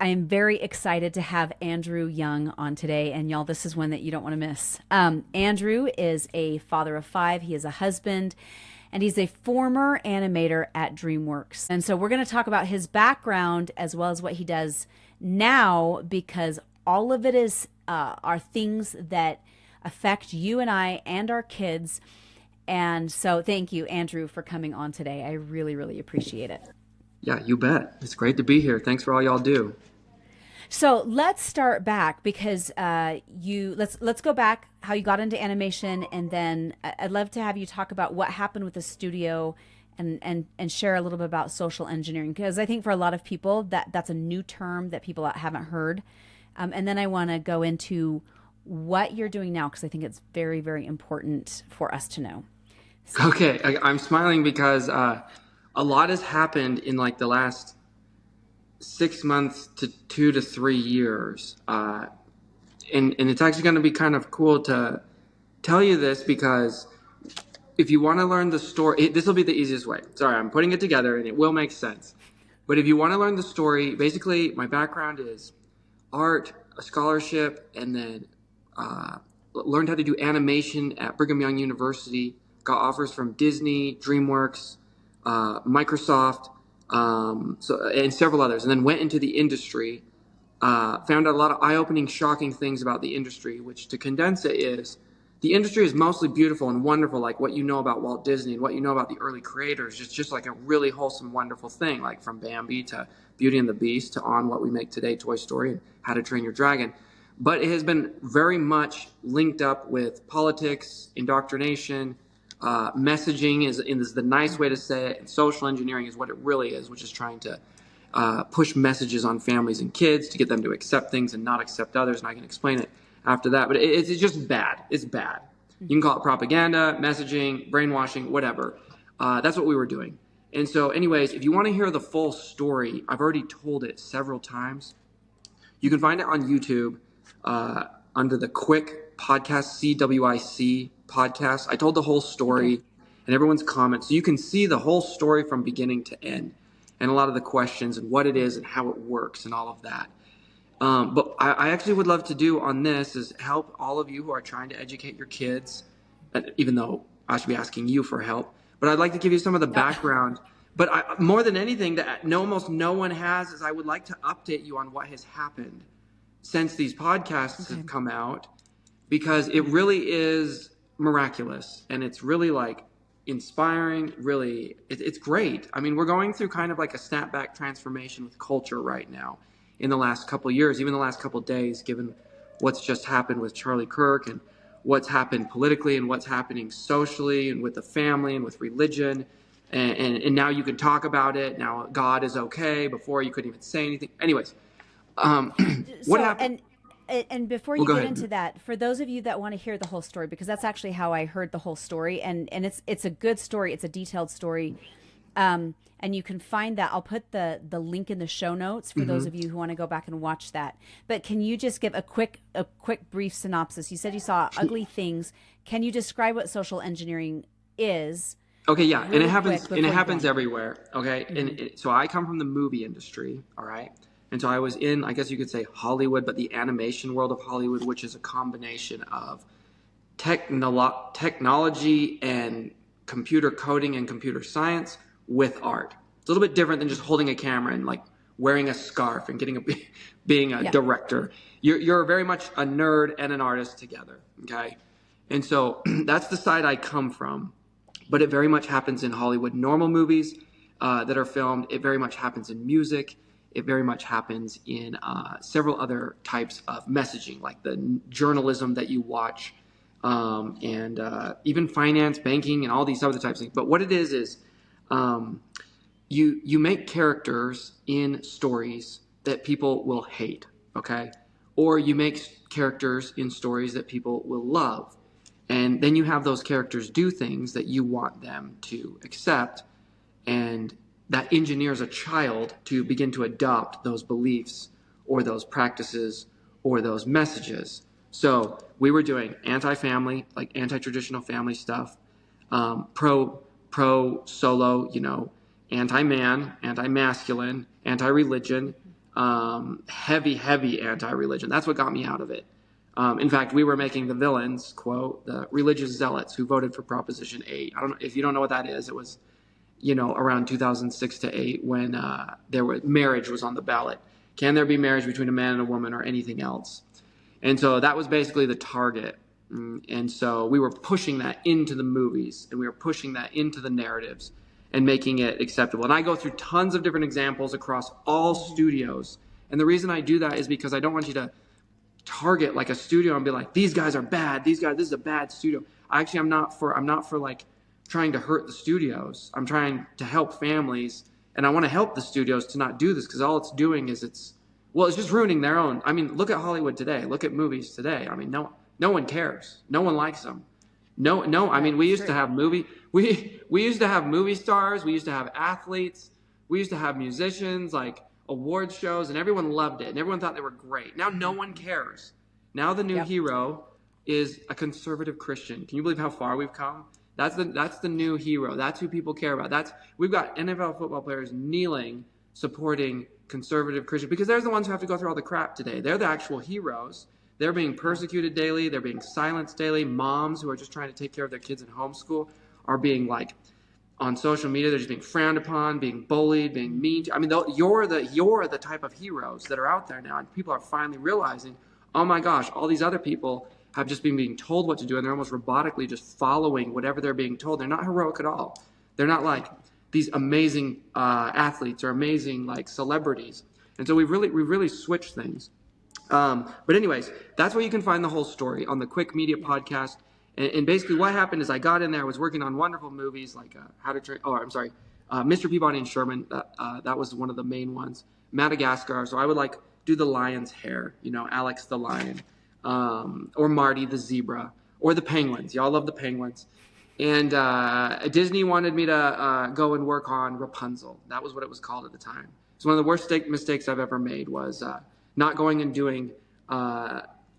I am very excited to have Andrew Young on today. And y'all, this is one that you don't want to miss. Andrew is a father of five, he is a husband, and he's a former animator at DreamWorks. And so we're going to talk about his background as well as what he does now, because all of it is are things that affect you and I and our kids. And so thank you, Andrew, for coming on today. I really, really appreciate it. Yeah, you bet. It's great to be here. Thanks for all y'all do. So let's start back because you let's go back how you got into animation, and then I'd love to have you talk about what happened with the studio, and share a little bit about social engineering, because I think for a lot of people that's a new term that people haven't heard, and then I want to go into what you're doing now because I think it's very, very important for us to know. Okay, I'm smiling because a lot has happened in like the last 6 months to 2 to 3 years. And it's actually going to be kind of cool to tell you this because if you want to learn the story, this will be the easiest way. Sorry, I'm putting it together and it will make sense. But if you want to learn the story, basically my background is art, a scholarship, and then learned how to do animation at Brigham Young University. Got offers from Disney, DreamWorks, Microsoft, and several others, and then went into the industry. Found out a lot of eye-opening, shocking things about the industry, which to condense it is, the industry is mostly beautiful and wonderful, like what you know about Walt Disney and what you know about the early creators, just like a really wholesome, wonderful thing, like from Bambi to Beauty and the Beast to on what we make today, Toy Story and How to Train Your Dragon. But it has been very much linked up with politics, indoctrination, messaging is the nice way to say it, and social engineering is what it really is, which is trying to push messages on families and kids to get them to accept things and not accept others. And I can explain it after that. But it's just bad. It's bad. You can call it propaganda, messaging, brainwashing, whatever. That's what we were doing. And so anyways, if you want to hear the full story, I've already told it several times. You can find it on YouTube under the Quick Podcast, CWIC podcast. I told the whole story and everyone's comments. So you can see the whole story from beginning to end and a lot of the questions and what it is and how it works and all of that. But I actually would love to do on this is help all of you who are trying to educate your kids, even though I should be asking you for help. But I'd like to give you some of the background. But more than anything that almost no one has is I would like to update you on what has happened since these podcasts have come out, because it really is miraculous and it's really like inspiring. Really, it's great. I mean, we're going through kind of like a snapback transformation with culture right now in the last couple of years, even the last couple of days, given what's just happened with Charlie Kirk and what's happened politically and what's happening socially and with the family and with religion. And now you can talk about it. Now God is okay. Before you couldn't even say anything. Anyways, what happened? And before Well, you go get ahead. into that, for those of you that want to hear the whole story, because that's actually how I heard the whole story, and it's a good story, it's a detailed story, and you can find that. I'll put the link in the show notes for those of you who want to go back and watch that. But can you just give a quick brief synopsis? You said you saw ugly things. Can you describe what social engineering is? Okay, yeah, and Really quick it before you go happens on. everywhere. Okay, so I come from the movie industry. All right, and so I was in, I guess you could say Hollywood, but the animation world of Hollywood, which is a combination of technology and computer coding and computer science with art. It's a little bit different than just holding a camera and like wearing a scarf and being a Yeah. director. You're very much a nerd and an artist together. Okay, and so that's the side I come from. But it very much happens in Hollywood normal movies that are filmed. It very much happens in music. It very much happens in several other types of messaging, like the journalism that you watch, and even finance, banking, and all these other types of things. But what it is you make characters in stories that people will hate, okay? Or you make characters in stories that people will love. And then you have those characters do things that you want them to accept, and that engineers a child to begin to adopt those beliefs or those practices or those messages. So we were doing anti-family, like anti-traditional family stuff, pro solo, anti-man, anti-masculine, anti-religion, heavy anti-religion. That's what got me out of it. In fact, we were making the villains, quote, the religious zealots who voted for Proposition 8. I don't know if you don't know what that is. It was, around 2006 to 8 when marriage was on the ballot. Can there be marriage between a man and a woman or anything else? And so that was basically the target. And so we were pushing that into the movies, and we were pushing that into the narratives and making it acceptable. And I go through tons of different examples across all studios. And the reason I do that is because I don't want you to target like a studio and be like, these guys are bad. This is a bad studio. I'm not for like trying to hurt the studios. I'm trying to help families, and I want to help the studios to not do this, because all it's doing is it's just ruining their own. I mean, look at Hollywood today. Look at movies today. I mean, no one cares. No one likes them. No. I mean, we used to have movie stars. We used to have athletes. We used to have musicians, like award shows, and everyone loved it, and everyone thought they were great. Now no one cares. Now the new hero is a conservative Christian. Can you believe how far we've come? That's the new hero. That's who people care about. We've got NFL football players kneeling, supporting conservative Christians, because they're the ones who have to go through all the crap today. They're the actual heroes. They're being persecuted daily. They're being silenced daily. Moms who are just trying to take care of their kids in homeschool are being like on social media. They're just being frowned upon, being bullied, being mean. I mean, you're the type of heroes that are out there now, and people are finally realizing, oh my gosh, all these other people have just been being told what to do, and they're almost robotically just following whatever they're being told. They're not heroic at all. They're not like these amazing athletes or amazing like celebrities. And so we've really switched things. But anyways, that's where you can find the whole story on the Quick Media podcast. And basically what happened is I got in there, I was working on wonderful movies like Mr. Peabody and Sherman. That was one of the main ones. Madagascar. So I would like do the lion's hair, Alex the lion, or Marty the zebra, or the penguins. Y'all love the penguins. And Disney wanted me to go and work on Rapunzel. That was what it was called at the time. So one of the worst mistakes I've ever made was not going and doing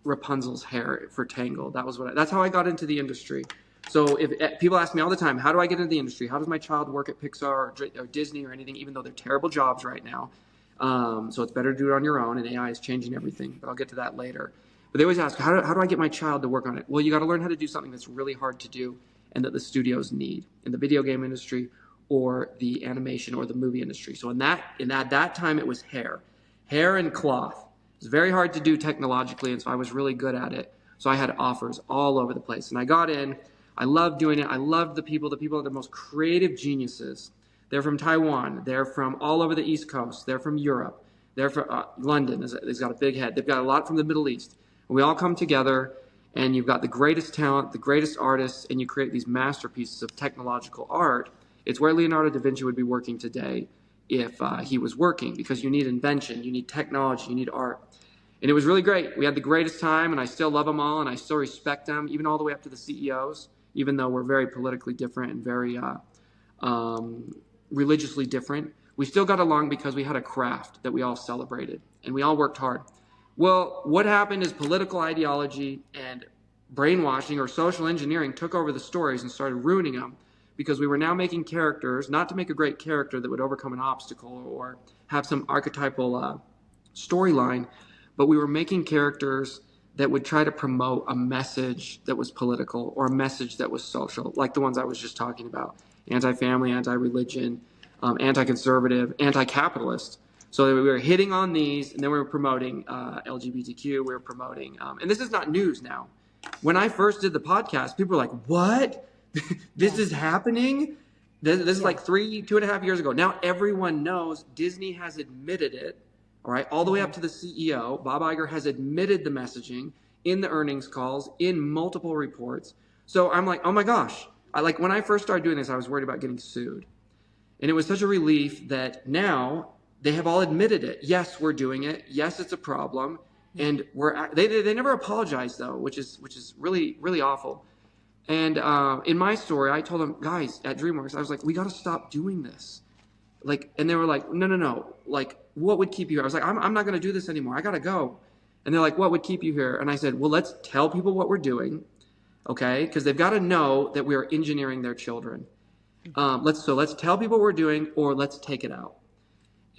Rapunzel's hair for Tangled. That's how I got into the industry. So if people ask me all the time, how do I get into the industry? How does my child work at Pixar or Disney or anything, even though they're terrible jobs right now? So it's better to do it on your own, and AI is changing everything, but I'll get to that later. But they always ask, how do I get my child to work on it? Well, you got to learn how to do something that's really hard to do and that the studios need in the video game industry or the animation or the movie industry. So at that time, it was hair and cloth. It's very hard to do technologically, and so I was really good at it. So I had offers all over the place, and I got in. I loved doing it. I loved the people. The people are the most creative geniuses. They're from Taiwan. They're from all over the East Coast. They're from Europe. They're from London. Has got a big head. They've got a lot from the Middle East. And we all come together, and you've got the greatest talent, the greatest artists, and you create these masterpieces of technological art. It's where Leonardo da Vinci would be working today if he was working, because you need invention, you need technology, you need art. And it was really great. We had the greatest time, and I still love them all, and I still respect them, even all the way up to the CEOs, even though we're very politically different and very religiously different. We still got along because we had a craft that we all celebrated, and we all worked hard. Well, what happened is political ideology and brainwashing or social engineering took over the stories and started ruining them, because we were now making characters, not to make a great character that would overcome an obstacle or have some archetypal storyline, but we were making characters that would try to promote a message that was political or a message that was social, like the ones I was just talking about: anti-family, anti-religion, anti-conservative, anti-capitalist. So we were hitting on these, and then we were promoting LGBTQ. We were promoting, and this is not news now. When I first did the podcast, people were like, "What? This is happening?" This is like 2.5 years ago. Now everyone knows. Disney has admitted it. All right, all the way up to the CEO, Bob Iger, has admitted the messaging in the earnings calls, in multiple reports. So I'm like, oh my gosh. When I first started doing this, I was worried about getting sued. And it was such a relief that now they have all admitted it. Yes, we're doing it. Yes, it's a problem. And they never apologized, though, which is really, really awful. And in my story, I told them, guys, at DreamWorks, I was like, we got to stop doing this. And they were like, no. What would keep you here? I was like, I'm not going to do this anymore. I got to go. And they're like, what would keep you here? And I said, well, let's tell people what we're doing, okay? Because they've got to know that we are engineering their children. Let's tell people what we're doing, or let's take it out.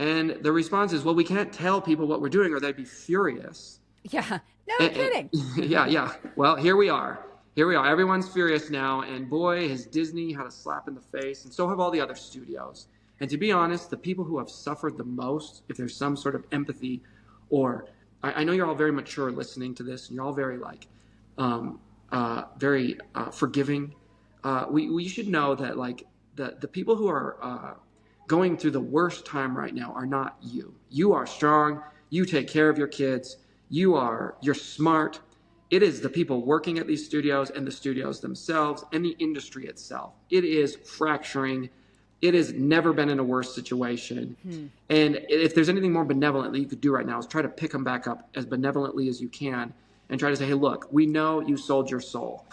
And the response is, well, we can't tell people what we're doing or they'd be furious. Yeah, no kidding. Yeah. Well, here we are. Everyone's furious now. And boy, has Disney had a slap in the face. And so have all the other studios. And to be honest, the people who have suffered the most, if there's some sort of empathy, or I know you're all very mature listening to this, and you're all very very forgiving. We should know that the people who are going through the worst time right now are not you. You are strong. You take care of your kids. You're smart. It is the people working at these studios and the studios themselves and the industry itself. It is fracturing. It has never been in a worse situation. And if there's anything more benevolent that you could do right now is try to pick them back up as benevolently as you can and try to say, hey, look, we know you sold your soul.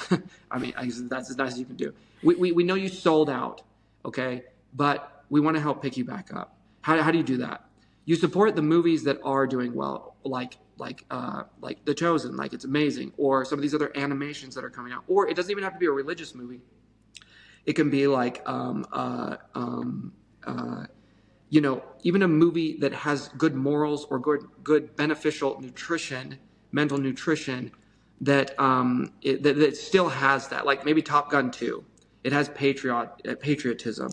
I mean, that's as nice as you can do. We know you sold out, okay? But we want to help pick you back up. How do you do that? You support the movies that are doing well, like The Chosen, like it's amazing, or some of these other animations that are coming out. Or it doesn't even have to be a religious movie. It can be like even a movie that has good morals or good beneficial nutrition, mental nutrition, that that still has that. Like maybe Top Gun 2. It has patriotism,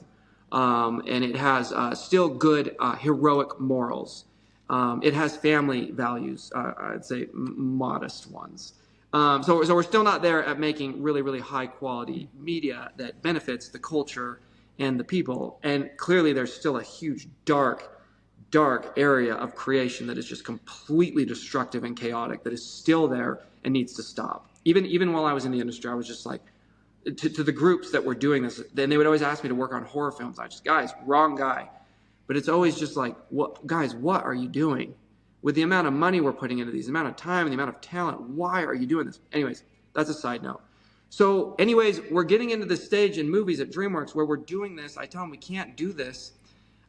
and it has still good heroic morals. It has family values. I'd say modest ones. So we're still not there at making really, really high quality media that benefits the culture and the people. And clearly there's still a huge dark area of creation that is just completely destructive and chaotic that is still there and needs to stop. Even while I was in the industry, I was just like, to the groups that were doing this, then they would always ask me to work on horror films. I just, guys, wrong guy. But it's always just like, what are you doing? With the amount of money we're putting into these, the amount of time and the amount of talent, why are you doing this? Anyways, that's a side note. So anyways, we're getting into the stage in movies at DreamWorks where we're doing this. I tell them we can't do this.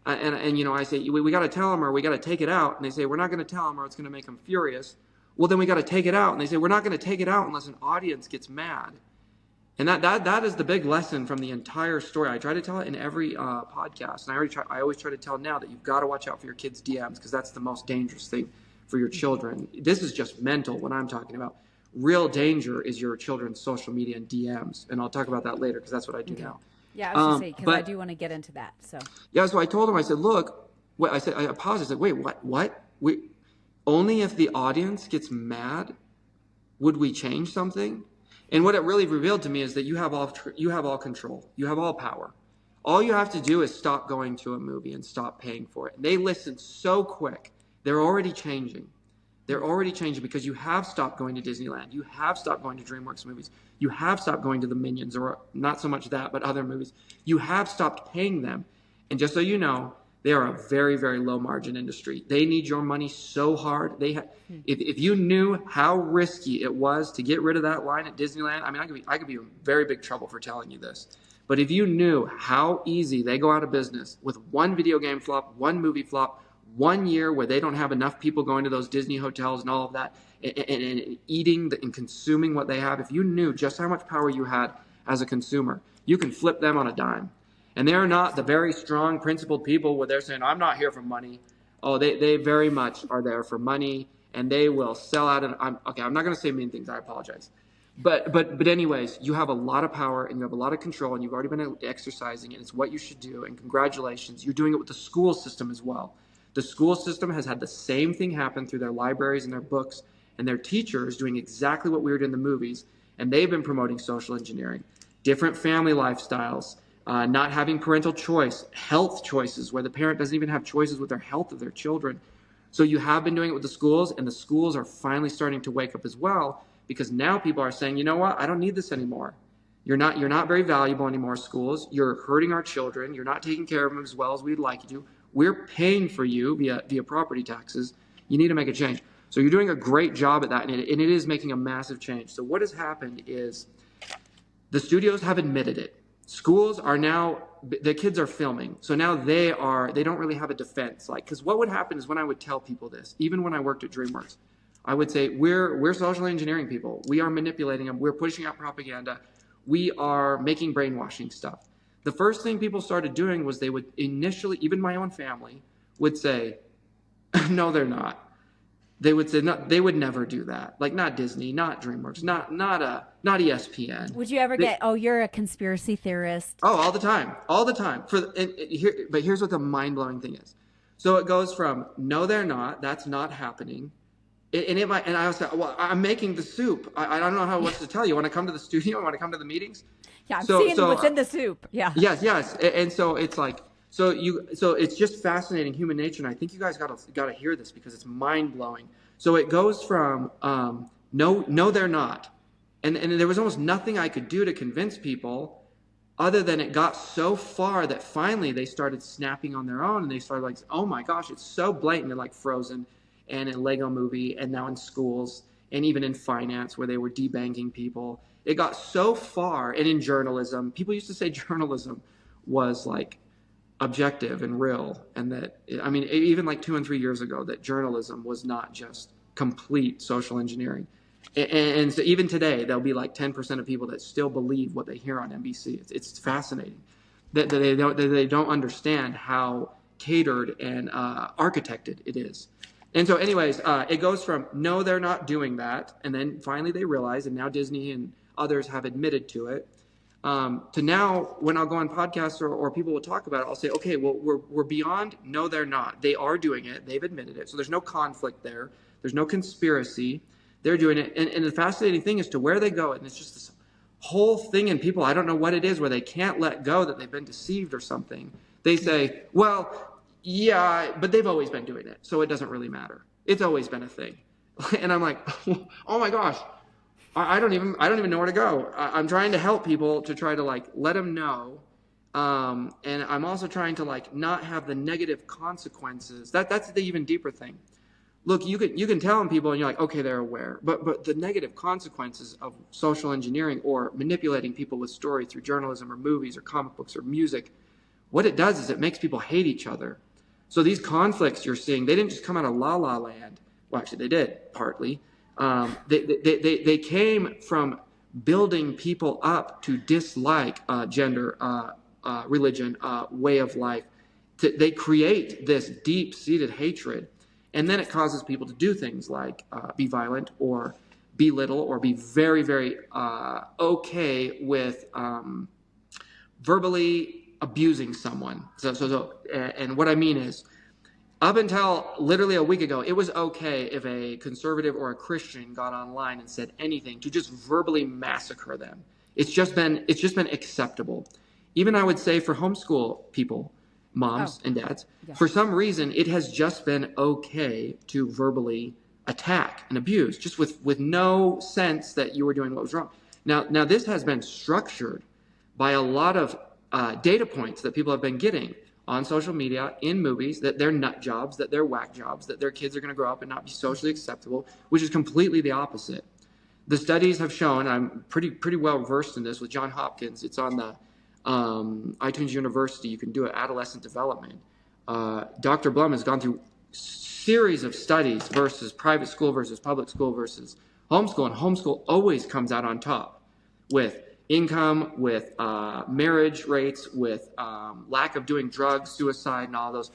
And I say, we got to tell them or we got to take it out. And they say, we're not going to tell them or it's going to make them furious. Well, then we got to take it out. And they say, we're not going to take it out unless an audience gets mad. And that is the big lesson from the entire story. I try to tell it in every podcast, and I always try to tell now that you've got to watch out for your kids' DMs because that's the most dangerous thing for your children. This is just mental what I'm talking about. Real danger is your children's social media and DMs, and I'll talk about that later because that's what I do now. Yeah, I was going to say, because I do want to get into that. So I told him, I said, look, I paused. I said, wait, what? Only if the audience gets mad would we change something? And what it really revealed to me is that you have all control. You have all power. All you have to do is stop going to a movie and stop paying for it. And they listen so quick. They're already changing. They're already changing because you have stopped going to Disneyland. You have stopped going to DreamWorks movies. You have stopped going to the Minions, or not so much that, but other movies. You have stopped paying them. And just so you know, they are a very, very low margin industry. They need your money so hard. If you knew how risky it was to get rid of that line at Disneyland, I mean, I could be in very big trouble for telling you this. But if you knew how easy they go out of business with one video game flop, one movie flop, 1 year where they don't have enough people going to those Disney hotels and all of that, and eating and consuming what they have, if you knew just how much power you had as a consumer, you can flip them on a dime. And they're not the very strong, principled people where they're saying, I'm not here for money. Oh, they very much are there for money, and they will sell out. And I'm not going to say mean things. I apologize. But anyways, you have a lot of power, and you have a lot of control, and you've already been exercising it. It's what you should do, and congratulations. You're doing it with the school system as well. The school system has had the same thing happen through their libraries and their books, and their teachers doing exactly what we were doing in the movies, and they've been promoting social engineering, different family lifestyles, not having parental choice, health choices where the parent doesn't even have choices with their health of their children. So you have been doing it with the schools, and the schools are finally starting to wake up as well, because now people are saying, you know what, I don't need this anymore. You're not very valuable anymore, schools. You're hurting our children. You're not taking care of them as well as we'd like you to. We're paying for you via property taxes. You need to make a change. So you're doing a great job at that, and it is making a massive change. So what has happened is the studios have admitted it. Schools are now, the kids are filming. So now they don't really have a defense. Because what would happen is when I would tell people this, even when I worked at DreamWorks, I would say, we're social engineering people. We are manipulating them. We're pushing out propaganda. We are making brainwashing stuff. The first thing people started doing was they would initially, even my own family, would say, no, they're not. They would say, no, they would never do that. Like, not Disney, not DreamWorks, not ESPN. Would you ever get, oh, you're a conspiracy theorist? Oh, all the time, all the time. But here's what the mind-blowing thing is. So it goes from, no, they're not, that's not happening. And I was like, well, I'm making the soup. I don't know what to tell you. Want to come to the studio? Want to come to the meetings? Yeah, I'm seeing what's in the soup. Yeah. Yes. And so it's like, so it's just fascinating human nature. And I think you guys gotta hear this because it's mind blowing. So it goes from, no, they're not. And there was almost nothing I could do to convince people other than it got so far that finally they started snapping on their own and they started like, oh my gosh, it's so blatant and like Frozen and in Lego Movie and now in schools and even in finance where they were debanking people. It got so far, and in journalism, people used to say journalism was like objective and real, and that, I mean, even like 2 and 3 years ago, that journalism was not just complete social engineering. And so even today, there'll be like 10% of people that still believe what they hear on NBC. It's fascinating that they don't understand how catered and architected it is. And so anyways, it goes from, no, they're not doing that. And then finally they realize, and now Disney and others have admitted to it, to now when I'll go on podcasts or people will talk about it, I'll say, okay, well, we're beyond, no, they're not. They are doing it. They've admitted it. So there's no conflict there. There's no conspiracy. They're doing it. And the fascinating thing is to where they go. And it's just this whole thing in people, I don't know what it is, where they can't let go that they've been deceived or something. They say, well, yeah, but they've always been doing it, so it doesn't really matter. It's always been a thing. And I'm like, oh my gosh, I don't even know where to go. I'm trying to help people to try to like let them know, and I'm also trying to like not have the negative consequences. That's the even deeper thing. Look, you can tell them people, and you're like, okay, they're aware, but the negative consequences of social engineering or manipulating people with story through journalism or movies or comic books or music, what it does is it makes people hate each other. So these conflicts you're seeing, they didn't just come out of La La Land. Well, actually, they did, partly. They came from building people up to dislike gender, religion, way of life. They create this deep-seated hatred, and then it causes people to do things like be violent or belittle or be very, very okay with verbally abusing someone. And what I mean is, up until literally a week ago, it was okay if a conservative or a Christian got online and said anything to just verbally massacre them. It's just been acceptable. Even I would say for homeschool people, moms and dads, for some reason, it has just been okay to verbally attack and abuse, just with no sense that you were doing what was wrong. Now this has been structured by a lot of data points that people have been getting on social media, in movies, that they're nut jobs, that they're whack jobs, that their kids are going to grow up and not be socially acceptable, which is completely the opposite. The studies have shown, I'm pretty well versed in this with John Hopkins. It's on the iTunes University. You can do it, adolescent development. Dr. Blum has gone through series of studies versus private school versus public school versus homeschool, and homeschool always comes out on top with income, with marriage rates, with lack of doing drugs, suicide, and all those.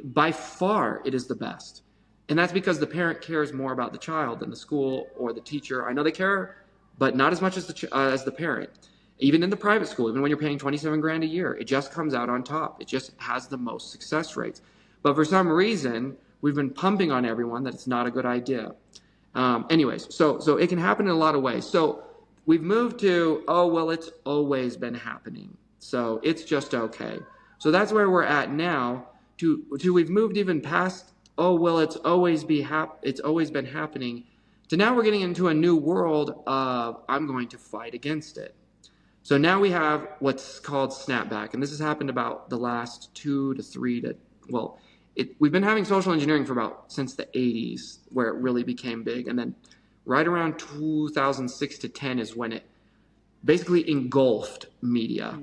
By far, it is the best. And that's because the parent cares more about the child than the school or the teacher. I know they care, but not as much as the parent. Even in the private school, even when you're paying $27,000 a year, it just comes out on top. It just has the most success rates. But for some reason, we've been pumping on everyone that it's not a good idea. Anyways, so it can happen in a lot of ways. So we've moved to, oh, well, it's always been happening, so it's just okay. So that's where we're at now. We've moved even past, oh, well, it's always been happening, to now we're getting into a new world of, I'm going to fight against it. So now we have what's called snapback, and this has happened about the last we've been having social engineering since the 80s, where it really became big, and then right around 2006 to 10 is when it basically engulfed media.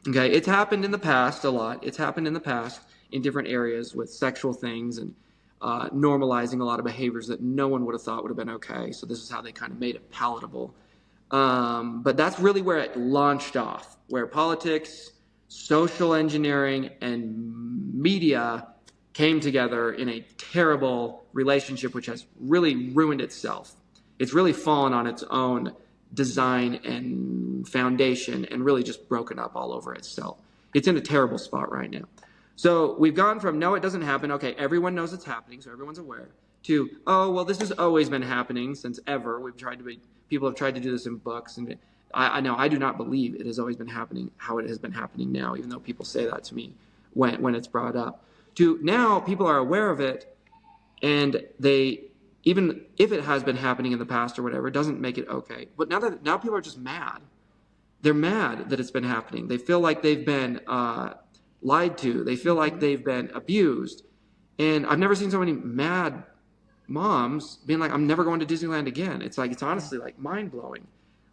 Okay, it's happened in the past a lot. It's happened in the past in different areas with sexual things and normalizing a lot of behaviors that no one would have thought would have been okay. So this is how they kind of made it palatable. But that's really where it launched off, where politics, social engineering, and media came together in a terrible relationship, which has really ruined itself. It's really fallen on its own design and foundation and really just broken up all over itself. It's in a terrible spot right now. So we've gone from, no, it doesn't happen. Okay, everyone knows it's happening, so everyone's aware, to, oh, well, this has always been happening since ever. People have tried to do this in books. And I know I do not believe it has always been happening how it has been happening now, even though people say that to me when it's brought up. To now, people are aware of it, and they, even if it has been happening in the past or whatever, it doesn't make it okay. But now people are just mad. They're mad that it's been happening. They feel like they've been lied to. They feel like they've been abused. And I've never seen so many mad moms being like, I'm never going to Disneyland again. It's like, it's honestly like mind blowing.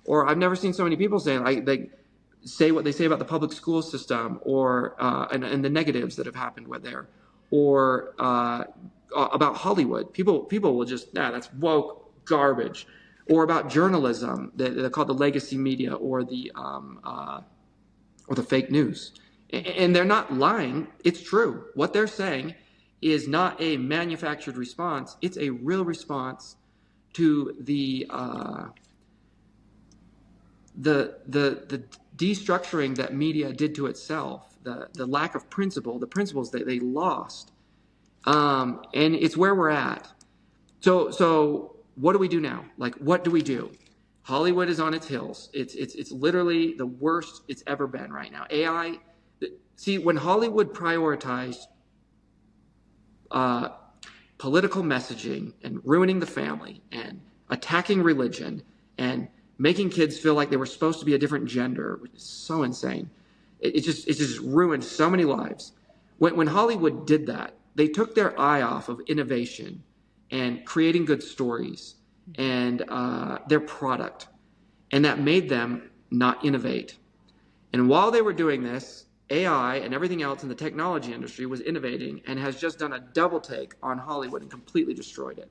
Or I've never seen so many people saying, like, they say what they say about the public school system, or and the negatives that have happened with there, or about Hollywood. People will just, that's woke garbage. Or about journalism, they're called the legacy media, or the fake news. And they're not lying. It's true. What they're saying is not a manufactured response. It's a real response to the destructuring that media did to itself, the lack of principle, the principles that they lost. And it's where we're at. So what do we do now? Like, what do we do? Hollywood is on its heels. It's literally the worst it's ever been right now. AI, see, when Hollywood prioritized political messaging and ruining the family and attacking religion and making kids feel like they were supposed to be a different gender, which is so insane. It just ruined so many lives. When Hollywood did that, they took their eye off of innovation and creating good stories and their product, and that made them not innovate. And while they were doing this, AI and everything else in the technology industry was innovating and has just done a double take on Hollywood and completely destroyed it.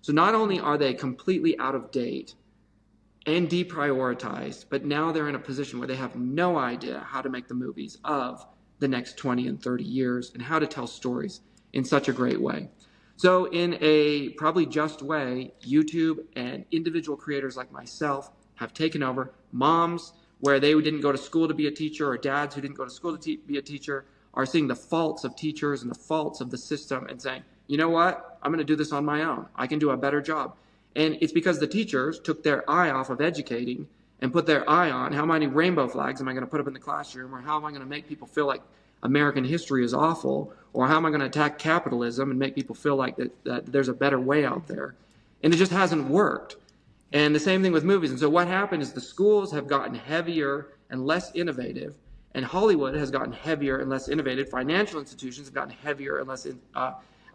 So not only are they completely out of date and deprioritized, but now they're in a position where they have no idea how to make the movies of the next 20 and 30 years and how to tell stories in such a great way. So in a probably just way, YouTube and individual creators like myself have taken over. Moms, where they didn't go to school to be a teacher, or dads who didn't go to school to be a teacher, are seeing the faults of teachers and the faults of the system and saying, you know what, I'm going to do this on my own. I can do a better job. And it's because the teachers took their eye off of educating and put their eye on, how many rainbow flags am I going to put up in the classroom, or how am I going to make people feel like American history is awful, or how am I going to attack capitalism and make people feel like that there's a better way out there. And it just hasn't worked. And the same thing with movies. And so what happened is the schools have gotten heavier and less innovative, and Hollywood has gotten heavier and less innovative. Financial institutions have gotten heavier and less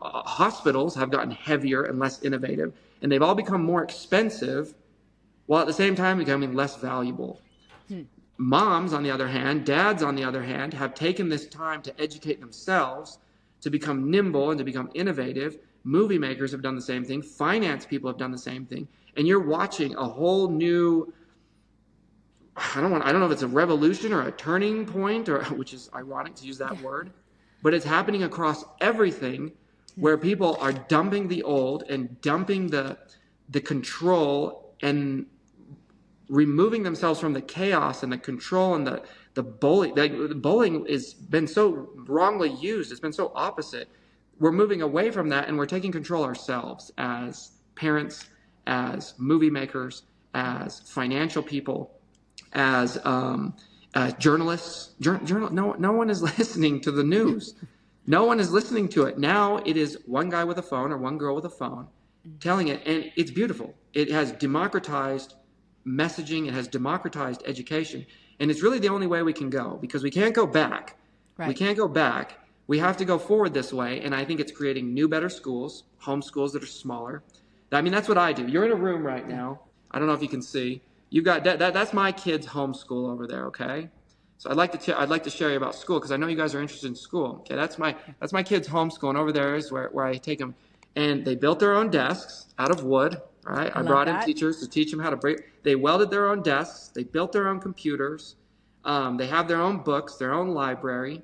hospitals have gotten heavier and less innovative, and they've all become more expensive while at the same time becoming less valuable. Moms, on the other hand, dads, on the other hand, have taken this time to educate themselves, to become nimble and to become innovative. Movie makers have done the same thing. Finance people have done the same thing. And you're watching a whole new, I don't know if it's a revolution or a turning point, or which is ironic to use that word, but it's happening across everything, where people are dumping the old and dumping the control and removing themselves from the chaos and the control and the bullying. The bullying has been so wrongly used. It's been so opposite. We're moving away from that, and we're taking control ourselves as parents, as movie makers, as financial people, as journalists. No one is listening to the news. No one is listening to it. Now it is one guy with a phone or one girl with a phone telling it, and it's beautiful. It has democratized messaging. It has democratized education, and it's really the only way we can go, because we can't go back. Right. We can't go back. We have to go forward this way, and I think it's creating new, better schools, homeschools that are smaller. I mean, that's what I do. You're in a room right now. I don't know if you can see. You've got that's my kid's homeschool over there. Okay, so I'd like to share you about school, because I know you guys are interested in school. Okay, that's my kid's homeschool, and over there is where I take them. And they built their own desks out of wood. Right, I brought in teachers to teach them how to break. They welded their own desks. They built their own computers. They have their own books, their own library.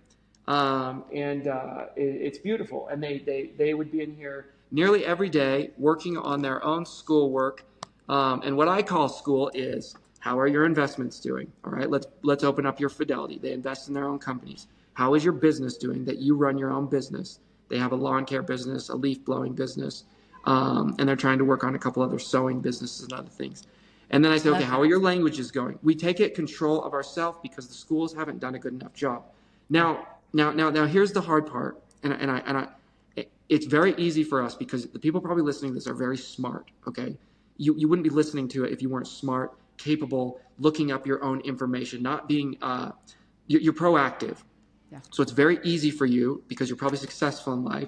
It's beautiful. And they would be in here nearly every day working on their own schoolwork. And what I call school is, how are your investments doing? All right, let's open up your Fidelity. They invest in their own companies. How is your business doing that you run your own business? They have a lawn care business, a leaf blowing business, and they're trying to work on a couple other sewing businesses and other things. And then I say, okay, how are your languages going? We take it control of ourselves because the schools haven't done a good enough job. Now, here's the hard part, it's very easy for us because the people probably listening to this are very smart. Okay, you wouldn't be listening to it if you weren't smart, capable, looking up your own information, not being you're proactive. Yeah. So it's very easy for you because you're probably successful in life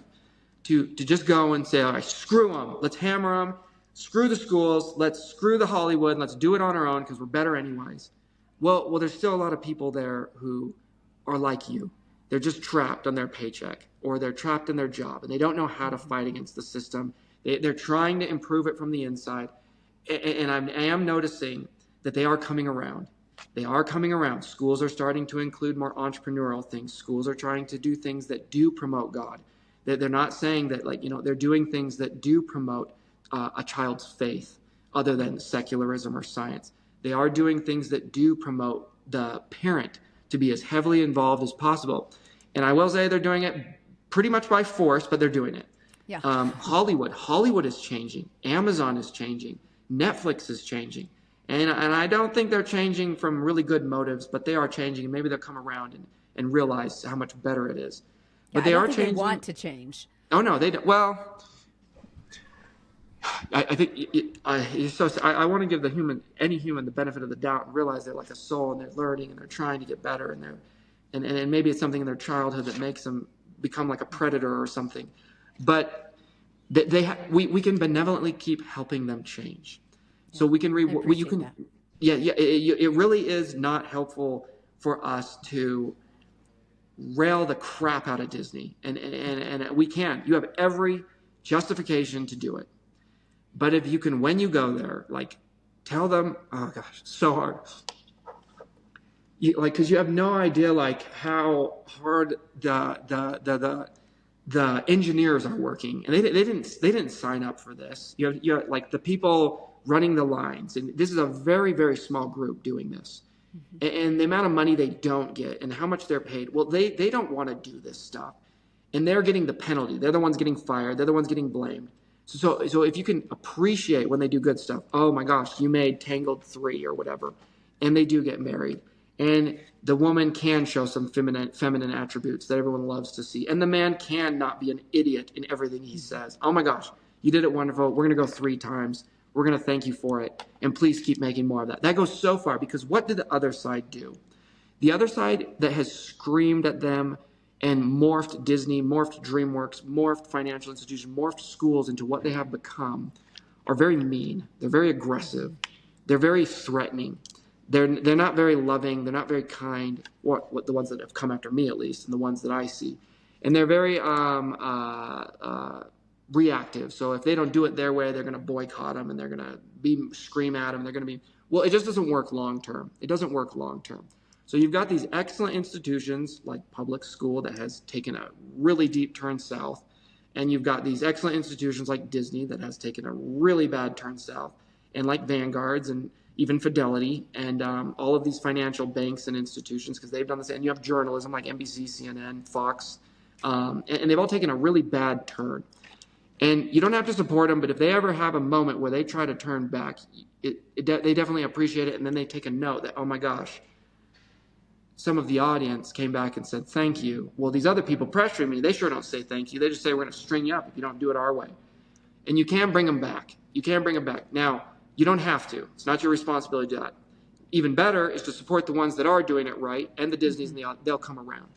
to just go and say, all right, screw them, let's hammer them, screw the schools, let's screw the Hollywood, let's do it on our own because we're better anyways. Well, there's still a lot of people there who are like you. They're just trapped on their paycheck or they're trapped in their job and they don't know how to fight against the system. They're trying to improve it from the inside. And I am noticing that they are coming around. They are coming around. Schools are starting to include more entrepreneurial things. Schools are trying to do things that do promote God. They're not saying that, they're doing things that do promote a child's faith other than secularism or science. They are doing things that do promote the parent to be as heavily involved as possible. And I will say they're doing it pretty much by force, but they're doing it. Yeah. Hollywood is changing. Amazon is changing. Netflix is changing. And I don't think they're changing from really good motives, but they are changing. And maybe they'll come around and realize how much better it is. But they are changing. They want to change. Oh, no, they don't. Well, I think I want to give any human the benefit of the doubt and realize they're like a soul and they're learning and they're trying to get better and maybe it's something in their childhood that makes them become like a predator or something. But we can benevolently keep helping them change. So we can it really is not helpful for us to rail the crap out of Disney, and we can. You have every justification to do it, but if you can, when you go there, tell them, oh gosh, so hard. Because you have no idea how hard the engineers are working, and they didn't sign up for this. You have the people running the lines, and this is a very, very small group doing this. Mm-hmm. And the amount of money they don't get and how much they're paid, well, they don't want to do this stuff, and they're getting the penalty. They're the ones getting fired. They're the ones getting blamed. So if you can appreciate when they do good stuff, oh my gosh, you made Tangled 3 or whatever, and they do get married, and the woman can show some feminine attributes that everyone loves to see, and the man can not be an idiot in everything he says. Oh my gosh, you did it wonderful. We're going to go 3 times. We're going to thank you for it, and please keep making more of that. That goes so far, because what did the other side do? The other side that has screamed at them and morphed Disney, morphed DreamWorks, morphed financial institutions, morphed schools into what they have become are very mean. They're very aggressive. They're very threatening. They're not very loving. They're not very kind. What the ones that have come after me, at least, and the ones that I see. And they're very reactive. So if they don't do it their way, they're going to boycott them and they're going to scream at them. They're going to be, well, it just doesn't work long term. It doesn't work long term. So you've got these excellent institutions like public school that has taken a really deep turn south. And you've got these excellent institutions like Disney that has taken a really bad turn south, and like Vanguards and even Fidelity and all of these financial banks and institutions, because they've done this. And you have journalism like NBC, CNN, Fox, and they've all taken a really bad turn. And you don't have to support them, but if they ever have a moment where they try to turn back, they definitely appreciate it, and then they take a note that, oh my gosh, some of the audience came back and said thank you. Well, these other people pressuring me, they sure don't say thank you. They just say we're going to string you up if you don't do it our way. And you can bring them back. You can bring them back. Now, you don't have to. It's not your responsibility to do that. Even better is to support the ones that are doing it right, and the Disneys, and they'll come around.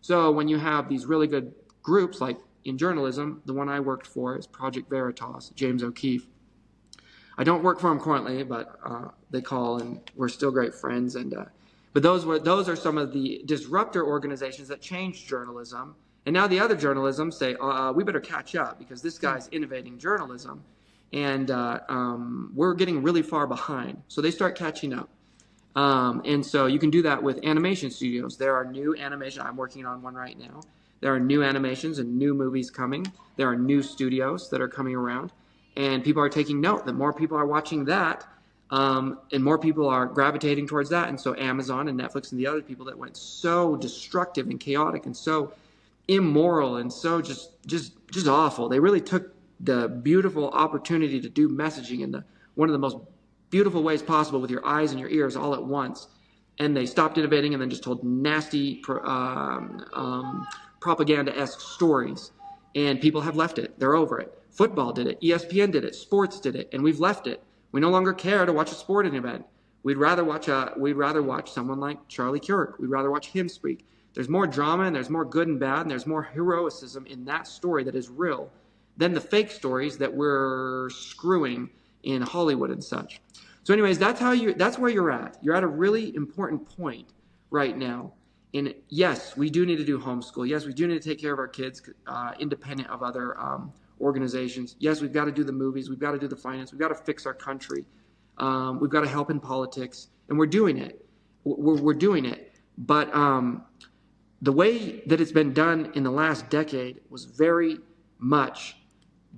So when you have these really good groups, like in journalism, the one I worked for is Project Veritas, James O'Keefe. I don't work for him currently, but they call, and we're still great friends. But those are some of the disruptor organizations that changed journalism. And now the other journalism say, we better catch up because this guy's innovating journalism, and we're getting really far behind. So they start catching up. And so you can do that with animation studios. There are new animation. I'm working on one right now. There are new animations and new movies coming. There are new studios that are coming around. And people are taking note that more people are watching that, and more people are gravitating towards that. And so Amazon and Netflix and the other people that went so destructive and chaotic and so immoral and so just awful. They really took the beautiful opportunity to do messaging in one of the most beautiful ways possible with your eyes and your ears all at once, and they stopped innovating and then just told nasty propaganda-esque stories, and people have left it. They're over it. Football did it. ESPN did it. Sports did it, and we've left it. We no longer care to watch a sporting event. We'd rather watch someone like Charlie Kirk. We'd rather watch him speak. There's more drama and there's more good and bad and there's more heroism in that story that is real than the fake stories that we're screwing in Hollywood and such. So anyways, that's where you're at. You're at a really important point right now. And yes, we do need to do homeschool. Yes, we do need to take care of our kids independent of other organizations. Yes, we've got to do the movies. We've got to do the finance. We've got to fix our country. We've got to help in politics. And we're doing it. We're doing it. But the way that it's been done in the last decade was very much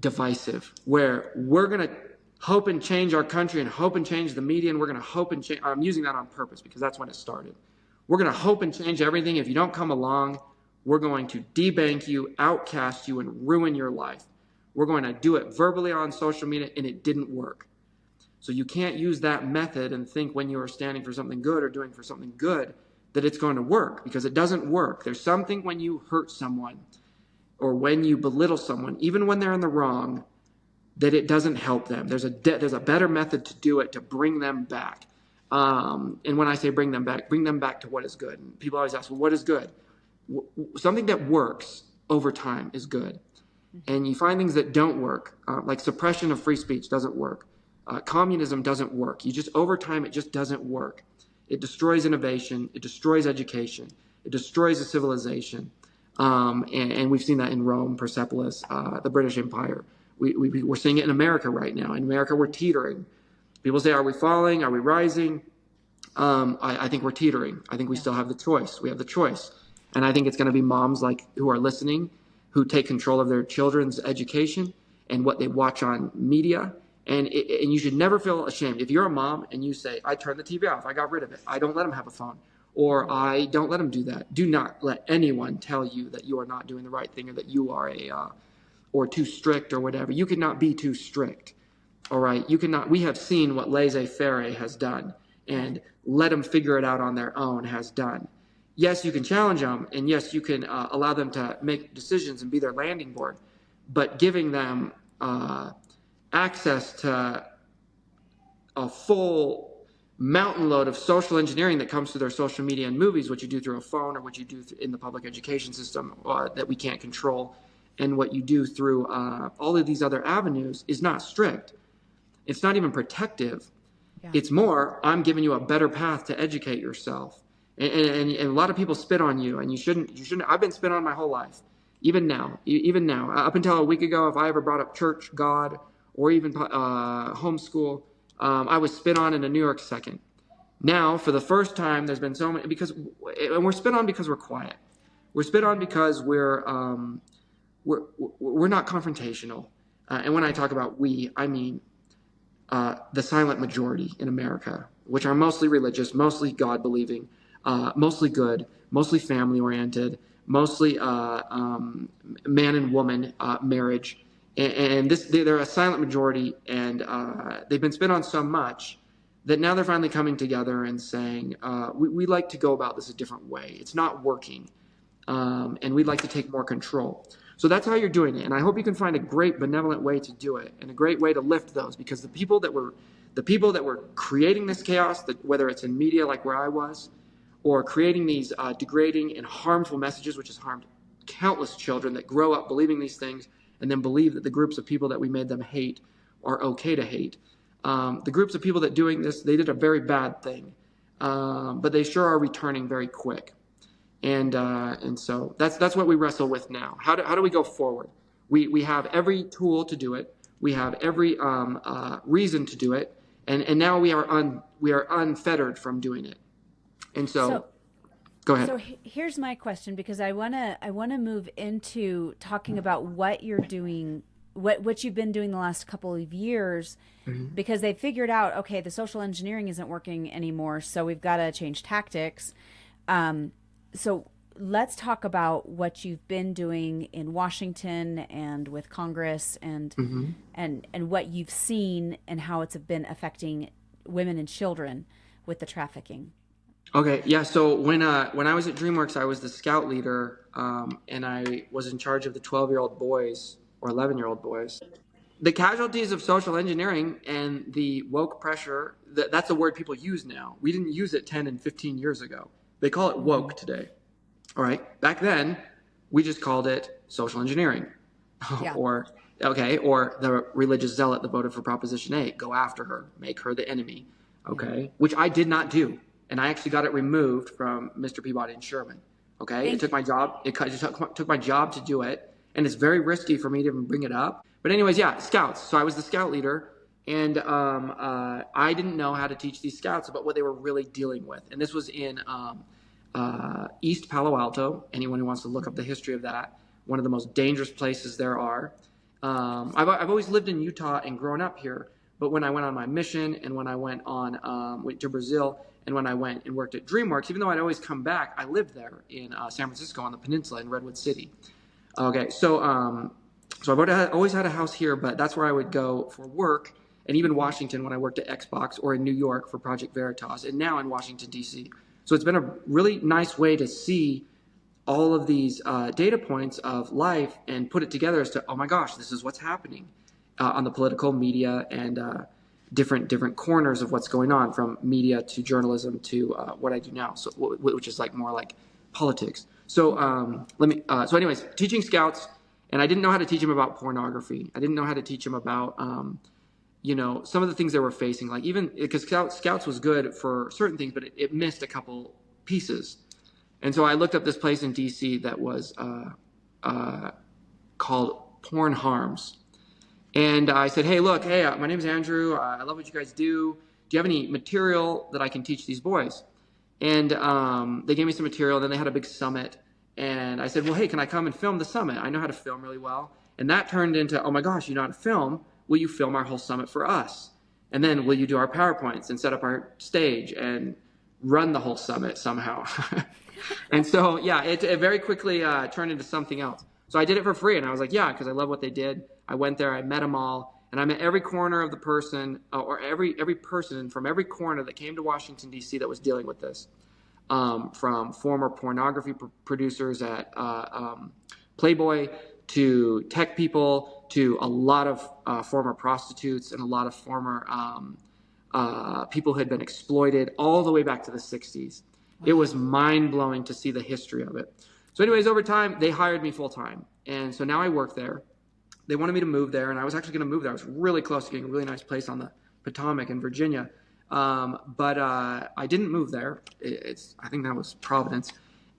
divisive, where we're going to hope and change our country and hope and change the media, and we're going to hope and change. I'm using that on purpose because that's when it started. We're going to hope and change everything. If you don't come along, we're going to debank you, outcast you, and ruin your life. We're going to do it verbally on social media, and it didn't work. So you can't use that method and think when you are standing for something good or doing for something good that it's going to work, because it doesn't work. There's something when you hurt someone or when you belittle someone, even when they're in the wrong, that it doesn't help them. There's a better method to do it, to bring them back. And when I say bring them back to what is good. And people always ask, well, what is good? Something that works over time is good. And you find things that don't work, like suppression of free speech doesn't work. Communism doesn't work. Over time, it just doesn't work. It destroys innovation. It destroys education. It destroys a civilization. And we've seen that in Rome, Persepolis, the British Empire. We're seeing it in America right now. In America, we're teetering. People say, are we falling? Are we rising? I think we're teetering. I think we still have the choice. We have the choice. And I think it's going to be moms who are listening, who take control of their children's education and what they watch on media. And you should never feel ashamed. If you're a mom and you say, I turned the TV off, I got rid of it, I don't let them have a phone, or I don't let them do that. Do not let anyone tell you that you are not doing the right thing, or that you are or too strict or whatever. You cannot be too strict. All right. You cannot. We have seen what laissez-faire has done, and let them figure it out on their own has done. Yes, you can challenge them, and yes, you can allow them to make decisions and be their landing board, but giving them access to a full mountain load of social engineering that comes through their social media and movies, what you do through a phone or what you do in the public education system that we can't control, and what you do through all of these other avenues is not strict. It's not even protective. Yeah. It's more, I'm giving you a better path to educate yourself. And a lot of people spit on you, and you shouldn't. I've been spit on my whole life. Even now, up until a week ago, if I ever brought up church, God, or even homeschool, I was spit on in a New York second. Now, for the first time, there's been so many, and we're spit on because we're quiet. We're spit on because we're not confrontational. And when I talk about we, I mean the silent majority in America, which are mostly religious, mostly God-believing, mostly good, mostly family-oriented, mostly man and woman marriage. And they're a silent majority, and they've been spit on so much that now they're finally coming together and saying, we'd like to go about this a different way. It's not working, and we'd like to take more control. So that's how you're doing it, and I hope you can find a great benevolent way to do it, and a great way to lift those, because the people that were creating this chaos, whether it's in media like where I was, or creating these degrading and harmful messages, which has harmed countless children that grow up believing these things and then believe that the groups of people that we made them hate are okay to hate. The groups of people that doing this, they did a very bad thing, but they sure are returning very quick. And so that's what we wrestle with now. How do we go forward? We have every tool to do it. We have every reason to do it. and now we are unfettered from doing it. And so go ahead. So here's my question, because I wanna move into talking about what you're doing, what you've been doing the last couple of years, because they figured out, okay, the social engineering isn't working anymore, so we've got to change tactics. So let's talk about what you've been doing in Washington and with Congress, and what you've seen and how it's been affecting women and children with the trafficking. Okay, yeah. So when I was at DreamWorks, I was the scout leader, and I was in charge of the 12-year-old boys or 11-year-old boys. The casualties of social engineering and the woke pressure, that's a word people use now. We didn't use it 10 and 15 years ago. They call it woke today. All right. Back then, we just called it social engineering. Yeah. or the religious zealot that voted for Proposition 8. Go after her. Make her the enemy. Okay. Which I did not do. And I actually got it removed from Mr. Peabody and Sherman. Okay. It took my job. It took my job to do it. And it's very risky for me to even bring it up. But anyways, yeah, scouts. So I was the scout leader, and I didn't know how to teach these scouts about what they were really dealing with. And this was in East Palo Alto. Anyone who wants to look up the history of that, one of the most dangerous places there are. I've always lived in Utah and grown up here, but when I went on my mission and when I went to Brazil and when I went and worked at DreamWorks, even though I'd always come back, I lived there in San Francisco on the peninsula in Redwood City. Okay, so I've always had a house here, but that's where I would go for work, and even Washington when I worked at Xbox, or in New York for Project Veritas, and now in Washington, D.C. So it's been a really nice way to see all of these data points of life and put it together as to, oh my gosh, this is what's happening on the political media and different corners of what's going on, from media to journalism to what I do now, so which is more like politics. So anyways, teaching scouts, and I didn't know how to teach them about pornography. I didn't know how to teach them about some of the things they were facing, like even because scouts was good for certain things, but it missed a couple pieces. And so I looked up this place in DC that was called Porn Harms. And I said, hey, my name is Andrew. I love what you guys do. Do you have any material that I can teach these boys? And they gave me some material. Then they had a big summit. And I said, well, hey, can I come and film the summit? I know how to film really well. And that turned into, oh my gosh, you know how to film? Will you film our whole summit for us? And then will you do our PowerPoints and set up our stage and run the whole summit somehow? And so, yeah, it very quickly turned into something else. So I did it for free. And I was like, yeah, because I love what they did. I went there, I met them all. And I met every corner of the person, or every person from every corner that came to Washington, D.C. that was dealing with this. From former pornography producers at Playboy to tech people to a lot of former prostitutes and a lot of former people who had been exploited all the way back to the 60s. It was mind-blowing to see the history of it. So anyways, over time, they hired me full-time. And so now I work there. They wanted me to move there, and I was actually going to move there. I was really close to getting a really nice place on the Potomac in Virginia. But I didn't move there. I think that was Providence.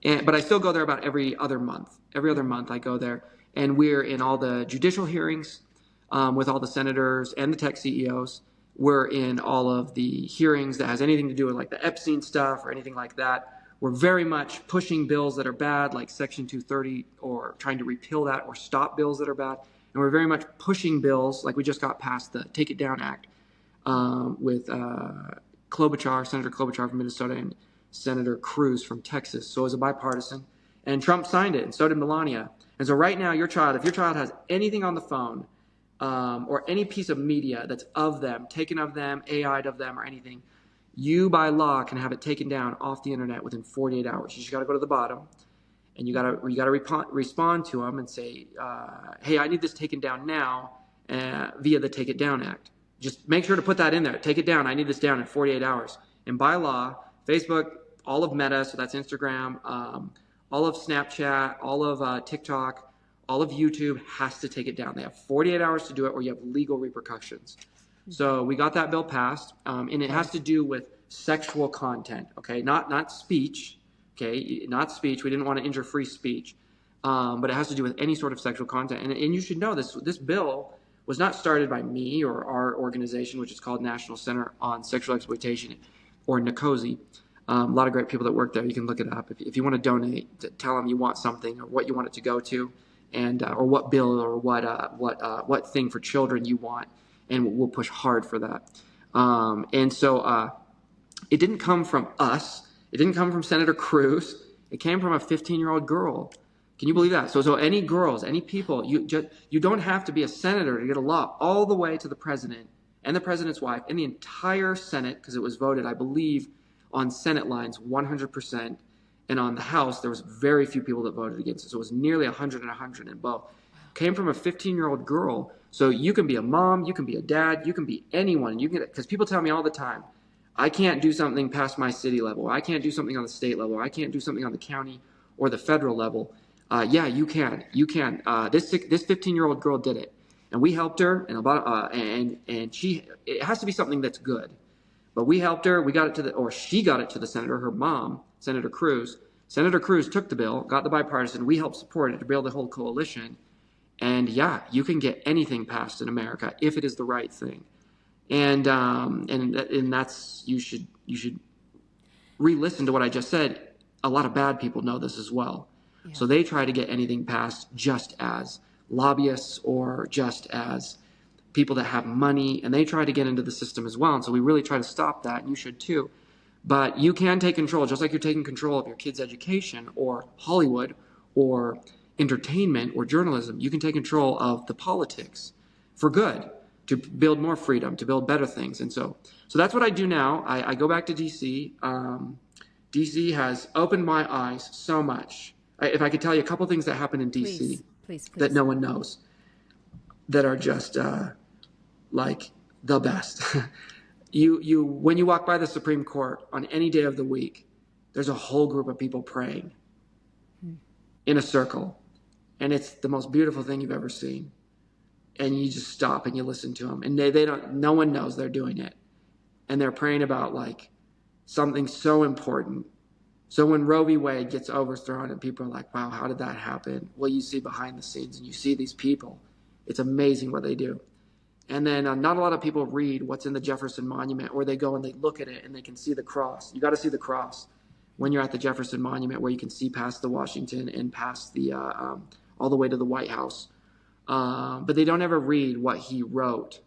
But I still go there about every other month. Every other month I go there. And we're in all the judicial hearings with all the senators and the tech CEOs. We're in all of the hearings that has anything to do with like the Epstein stuff or anything like that. We're very much pushing bills that are bad, like Section 230, or trying to repeal that or stop bills that are bad. And we're very much pushing bills, like we just got past the Take It Down Act with Klobuchar, Senator Klobuchar from Minnesota, and Senator Cruz from Texas. So it was a bipartisan. And Trump signed it, and so did Melania. And so right now, if your child has anything on the phone or any piece of media that's of them, taken of them, AI'd of them, or anything, you by law can have it taken down off the internet within 48 hours. You just got to go to the bottom, and you got to respond to them and say, hey, I need this taken down now via the Take It Down Act. Just make sure to put that in there. Take it down. I need this down in 48 hours. And by law, Facebook, all of Meta, so that's Instagram, all of Snapchat, all of TikTok, all of YouTube has to take it down. They have 48 hours to do it, or you have legal repercussions. So we got that bill passed, and it has to do with sexual content, okay? Not speech, okay? Not speech. We didn't want to injure free speech, but it has to do with any sort of sexual content. And you should know this bill was not started by me or our organization, which is called National Center on Sexual Exploitation, or NACOSI. A lot of great people that work there. You can look it up. If you want to donate, tell them you want something or what you want it to go to, and or what bill or what thing for children you want, and we'll push hard for that. And so it didn't come from us. It didn't come from Senator Cruz. It came from a 15-year-old girl. Can you believe that? So any girls, any people, you don't have to be a senator to get a law all the way to the president and the president's wife and the entire Senate, because it was voted, I believe, on Senate lines 100%, and on the House there was very few people that voted against it. So it was nearly 100 and 100 in both. Came from a 15-year-old girl. So you can be a mom, you can be a dad, you can be anyone. You can, because people tell me all the time, I can't do something past my city level. I can't do something on the state level. I can't do something on the county or the federal level. Yeah, you can. You can. This 15-year-old girl did it, and we helped her. And she. It has to be something that's good, but we helped her. We got it she got it to the senator. Her mom, Senator Cruz. Senator Cruz took the bill, got the bipartisan. We helped support it to build the whole coalition. And yeah, you can get anything passed in America if it is the right thing. And that's you should re-listen to what I just said. A lot of bad people know this as well. Yeah. So they try to get anything passed just as lobbyists or just as people that have money, and they try to get into the system as well. And so we really try to stop that, and you should too. But you can take control, just like you're taking control of your kids' education or Hollywood or entertainment or journalism. You can take control of the politics for good, to build more freedom, to build better things. And so that's what I do now. I go back to DC. DC has opened my eyes so much. If I could tell you a couple things that happen in DC please. that no one knows, that are just like the best. You when you walk by the Supreme Court on any day of the week, there's a whole group of people praying in a circle, and it's the most beautiful thing you've ever seen. And you just stop and you listen to them, and they don't. No one knows they're doing it, and they're praying about like something so important. So when Roe v. Wade gets overthrown and people are like, wow, how did that happen? Well, you see behind the scenes and you see these people. It's amazing what they do. And then not a lot of people read what's in the Jefferson Monument, or they go and they look at it and they can see the cross. You got to see the cross when you're at the Jefferson Monument, where you can see past the Washington and past the all the way to the White House. But they don't ever read what he wrote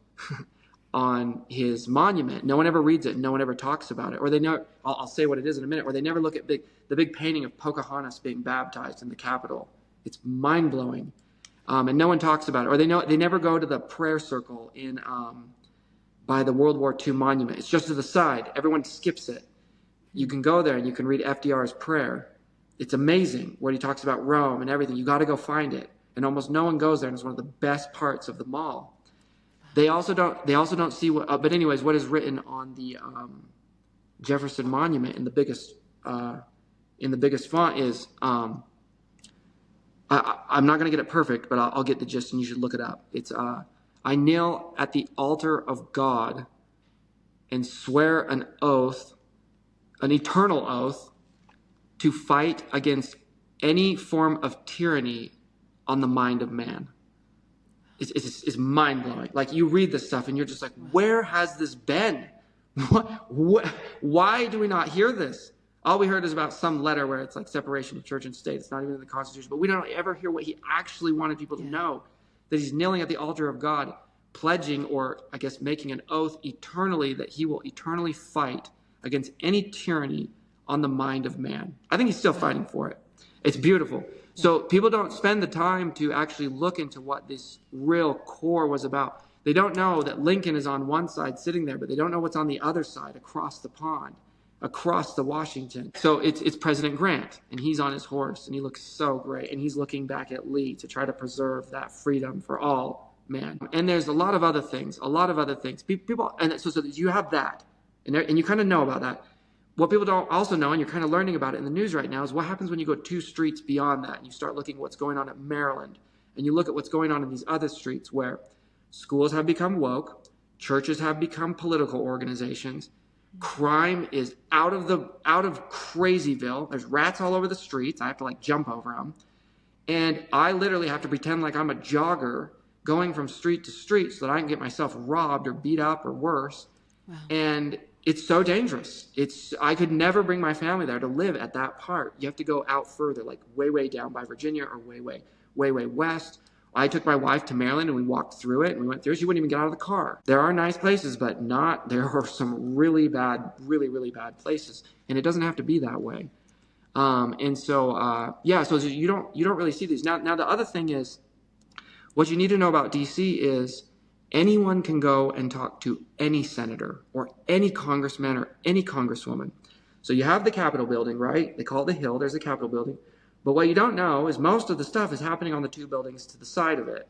on his monument. No one ever reads it. No one ever talks about it. Or they know, I'll say what it is in a minute, or they never look at the big painting of Pocahontas being baptized in the Capitol. It's mind-blowing. And no one talks about it. Or they never go to the prayer circle in by the World War II monument. It's just to the side. Everyone skips it. You can go there and you can read FDR's prayer. It's amazing what he talks about Rome and everything. You got to go find it. And almost no one goes there, and it's one of the best parts of the mall. They also don't see what. But anyways, what is written on the Jefferson Monument in the biggest font is. I'm not going to get it perfect, but I'll get the gist, and you should look it up. It's I kneel at the altar of God and swear an oath, an eternal oath, to fight against any form of tyranny on the mind of man. It's mind-blowing. Like, you read this stuff and you're just like, where has this been? Why do we not hear this? All we heard is about some letter where it's like separation of church and state. It's not even in the Constitution. But we don't ever hear what he actually wanted people to know, that he's kneeling at the altar of God, pledging, or I guess making an oath eternally, that he will eternally fight against any tyranny on the mind of man. I think he's still fighting for it. It's beautiful. So people don't spend the time to actually look into what this real core was about. They don't know that Lincoln is on one side sitting there, but they don't know what's on the other side, across the pond, across the Washington. So it's President Grant, and he's on his horse, and he looks so great, and he's looking back at Lee to try to preserve that freedom for all man. And there's a lot of other things. People, and so you have that, and you kind of know about that. What people don't also know, and you're kind of learning about it in the news right now, is what happens when you go 2 streets beyond that and you start looking at what's going on at Maryland, and you look at what's going on in these other streets where schools have become woke, churches have become political organizations, crime is out of Crazyville. There's rats all over the streets. I have to jump over them, and I literally have to pretend like I'm a jogger going from street to street so that I can get myself robbed or beat up or worse. Wow. And it's so dangerous. I could never bring my family there to live at that part. You have to go out further, like way down by Virginia or way west. I took my wife to Maryland and we walked through it and we went through. She wouldn't even get out of the car. There are nice places, but there are some really bad places. And it doesn't have to be that way. So you don't really see these. Now the other thing is, what you need to know about DC is anyone can go and talk to any senator or any congressman or any congresswoman. So you have the Capitol building, right? They call it the Hill. There's the Capitol building. But what you don't know is most of the stuff is happening on the two buildings to the side of it.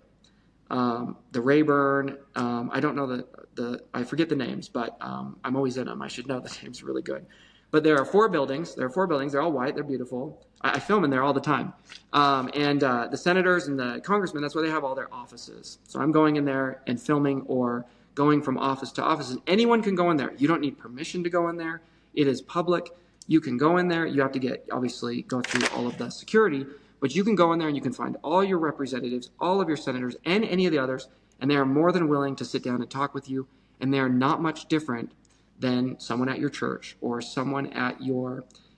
The Rayburn, I don't know I forget the names, but I'm always in them. I should know the names really good. But there are four buildings. They're all white. They're beautiful. I film in there all the time. The senators and the congressmen, that's where they have all their offices. So I'm going in there and filming or going from office to office. And anyone can go in there. You don't need permission to go in there. It is public. You can go in there. You have to obviously go through all of the security. But you can go in there and you can find all your representatives, all of your senators, and any of the others. And they are more than willing to sit down and talk with you. And they are not much different than someone at your church or someone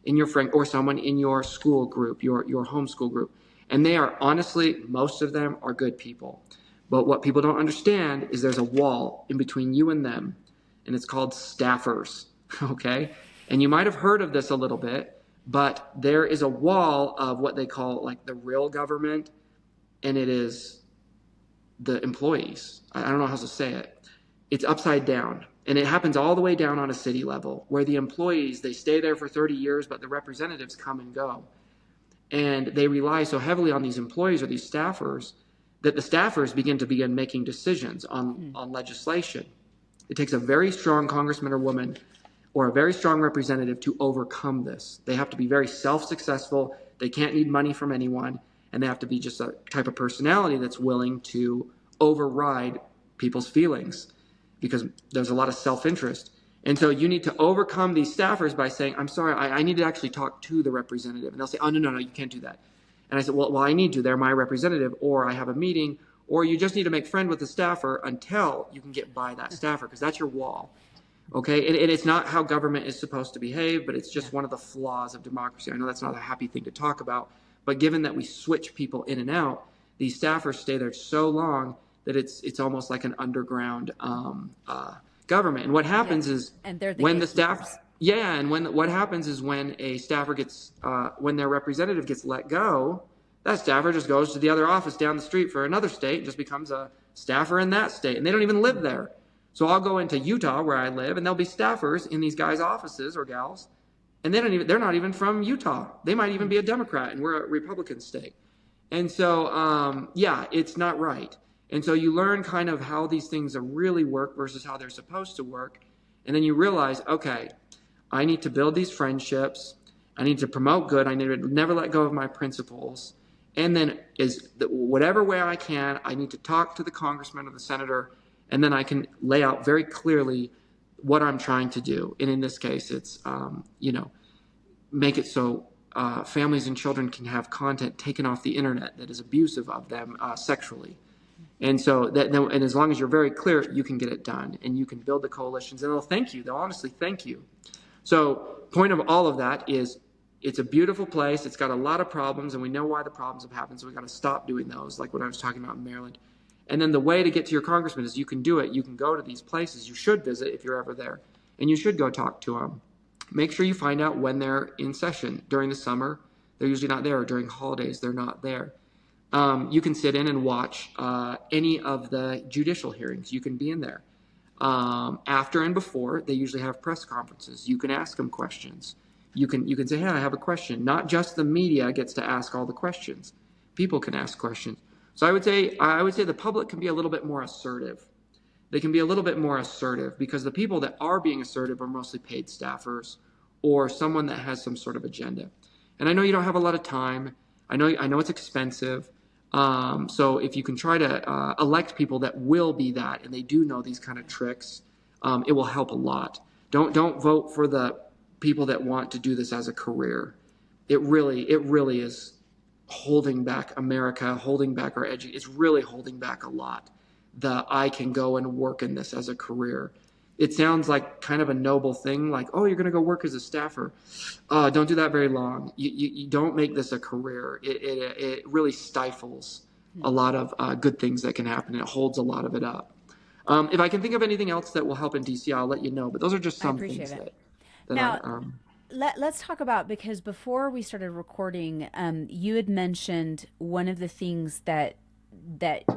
in your friend or someone in your school group, your homeschool group. And they are honestly, most of them are good people. But what people don't understand is there's a wall in between you and them, and it's called staffers, okay? And you might have heard of this a little bit, but there is a wall of what they call like the real government, and it is the employees. I don't know how to say it. It's upside down. And it happens all the way down on a city level where the employees, they stay there for 30 years, but the representatives come and go. And they rely so heavily on these employees or these staffers that the staffers begin making decisions on legislation. It takes a very strong congressman or woman or a very strong representative to overcome this. They have to be very self-successful. They can't need money from anyone. And they have to be just a type of personality that's willing to override people's feelings, because there's a lot of self-interest. And so you need to overcome these staffers by saying, I'm sorry, I need to actually talk to the representative. And they'll say, oh, no, you can't do that. And I said, well, I need to. They're my representative, or I have a meeting, or you just need to make friend with the staffer until you can get by that staffer, because that's your wall. Okay? And it's not how government is supposed to behave, but it's just one of the flaws of democracy. I know that's not a happy thing to talk about, but given that we switch people in and out, these staffers stay there so long that it's almost like an underground government. And what happens is when the staff, what happens is when a staffer gets, when their representative gets let go, that staffer just goes to the other office down the street for another state and just becomes a staffer in that state. And they don't even live there. So I'll go into Utah where I live, and there'll be staffers in these guys' offices or gals, and they're not even from Utah. They might even be a Democrat, and we're a Republican state. And so, it's not right. And so you learn kind of how these things really work versus how they're supposed to work. And then you realize, okay, I need to build these friendships. I need to promote good. I need to never let go of my principles. And then whatever way I can, I need to talk to the congressman or the senator, and then I can lay out very clearly what I'm trying to do. And in this case, it's, make it so families and children can have content taken off the internet that is abusive of them sexually. And so and as long as you're very clear, you can get it done, and you can build the coalitions, and they'll thank you. They'll honestly thank you. So point of all of that is it's a beautiful place. It's got a lot of problems, and we know why the problems have happened. So we got to stop doing those, like what I was talking about in Maryland. And then the way to get to your congressman is you can do it. You can go to these places. You should visit if you're ever there, and you should go talk to them. Make sure you find out when they're in session. During the summer, they're usually not there, or during holidays, they're not there. You can sit in and watch any of the judicial hearings. You can be in there. After and before, they usually have press conferences. You can ask them questions. You can say, hey, I have a question. Not just the media gets to ask all the questions. People can ask questions. So I would say the public can be a little bit more assertive. They can be a little bit more assertive because the people that are being assertive are mostly paid staffers or someone that has some sort of agenda. And I know you don't have a lot of time. I know it's expensive. So if you can try to elect people that will be that, and they do know these kind of tricks, it will help a lot. Don't vote for the people that want to do this as a career. It really is holding back America, holding back our education. It's really holding back a lot. I can go and work in this as a career. It sounds like kind of a noble thing, like, oh, you're going to go work as a staffer. Don't do that very long. You don't make this a career. It really stifles a lot of good things that can happen. It holds a lot of it up. If I can think of anything else that will help in DC, I'll let you know. But those are just some things that Now, let's talk about, because before we started recording, you had mentioned one of the things that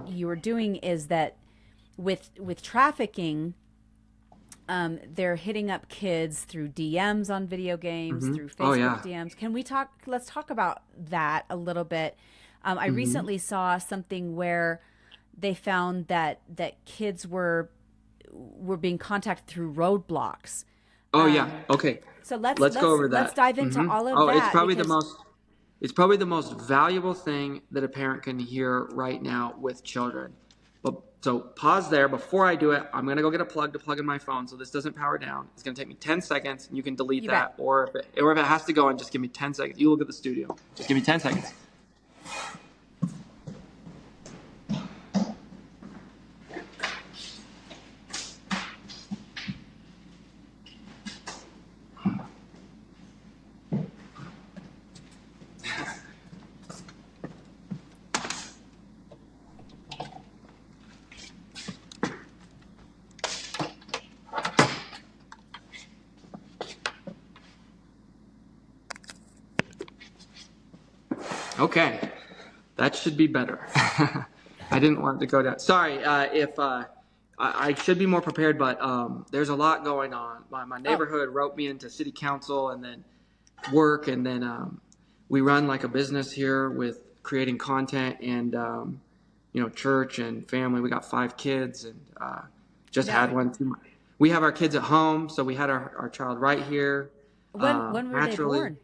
you were doing is that with trafficking, they're hitting up kids through DMs on video games, through Facebook DMs. Let's talk about that a little bit. I recently saw something where they found that kids were being contacted through roadblocks. Okay. So let's go over that. Let's dive into all of that. It's probably the most valuable thing that a parent can hear right now with children. So pause there. Before I do it, I'm going to go get a plug to plug in my phone so this doesn't power down. It's going to take me 10 seconds, and you can delete that. Or if it has to go in, just give me 10 seconds. You look at the studio. Just give me 10 seconds. Okay, that should be better. I didn't want it to go down. Sorry, if I should be more prepared, but there's a lot going on. My neighborhood wrote me into city council and then work, and then we run like a business here with creating content and church and family. We got 5 kids and had one. We have our kids at home, so we had our child right here. When were they born?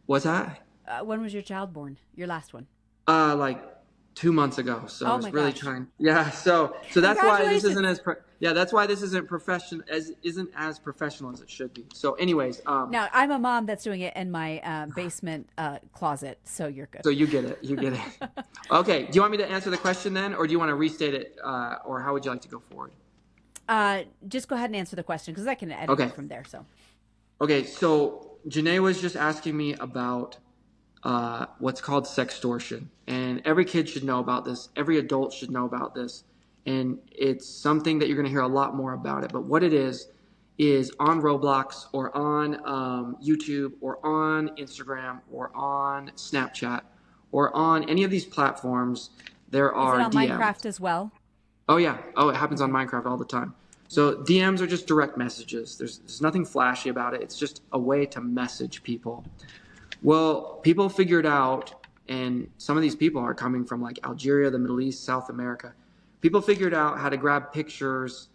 What's that? When was your child born? Your last one? Like 2 months ago. So I was really trying. Yeah. So that's why this isn't isn't as professional as it should be. So anyways. Now I'm a mom that's doing it in my basement closet. So you're good. So you get it. Okay. Do you want me to answer the question then, or do you want to restate it, or how would you like to go forward? Just go ahead and answer the question, because I can edit it from there. So. Okay. So Janae was just asking me about what's called sextortion, and every kid should know about this. Every adult should know about this, and it's something that you're going to hear a lot more about it. But what it is on Roblox or on YouTube or on Instagram or on Snapchat or on any of these platforms, there are DMs. Is it on Minecraft as well? Oh yeah. Oh, it happens on Minecraft all the time. So DMs are just direct messages. There's nothing flashy about it. It's just a way to message people. Well, people figured out, and some of these people are coming from like Algeria, the Middle East, South America. People figured out how to grab pictures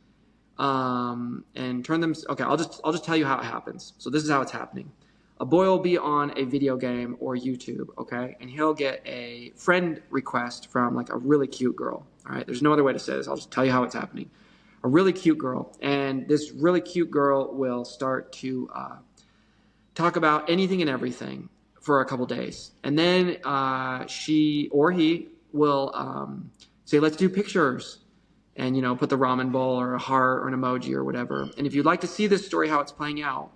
and turn them. Okay, I'll just tell you how it happens. So this is how it's happening. A boy will be on a video game or YouTube, okay, and he'll get a friend request from like a really cute girl. All right, there's no other way to say this. I'll just tell you how it's happening. A really cute girl, and this really cute girl will start to talk about anything and everything for a couple days. And then she or he will say, let's do pictures, and, put the ramen bowl or a heart or an emoji or whatever. And if you'd like to see this story, how it's playing out,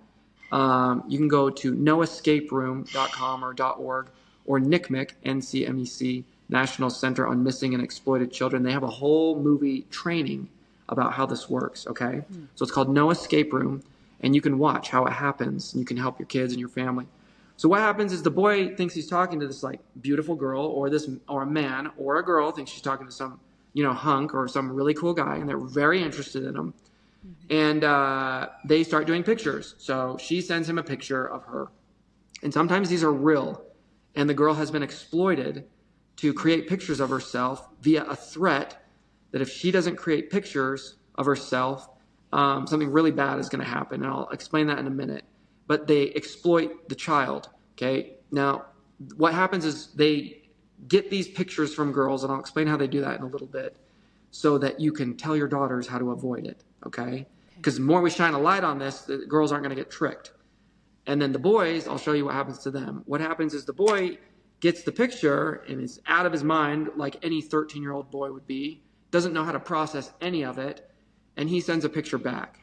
you can go to noescaperoom.com or .org or NCMEC, NCMEC, National Center on Missing and Exploited Children. They have a whole movie training about how this works, okay? So it's called No Escape Room, and you can watch how it happens, and you can help your kids and your family. So what happens is the boy thinks he's talking to this like beautiful girl, or a man or a girl thinks she's talking to some hunk or some really cool guy, and they're very interested in him. And they start doing pictures. So she sends him a picture of her, and sometimes these are real, and the girl has been exploited to create pictures of herself via a threat that if she doesn't create pictures of herself, something really bad is going to happen, and I'll explain that in a minute. But they exploit the child, okay? Now, what happens is they get these pictures from girls, and I'll explain how they do that in a little bit, so that you can tell your daughters how to avoid it, okay? Because the more we shine a light on this, the girls aren't going to get tricked. And then the boys, I'll show you what happens to them. What happens is the boy gets the picture and is out of his mind like any 13-year-old boy would be, doesn't know how to process any of it, and he sends a picture back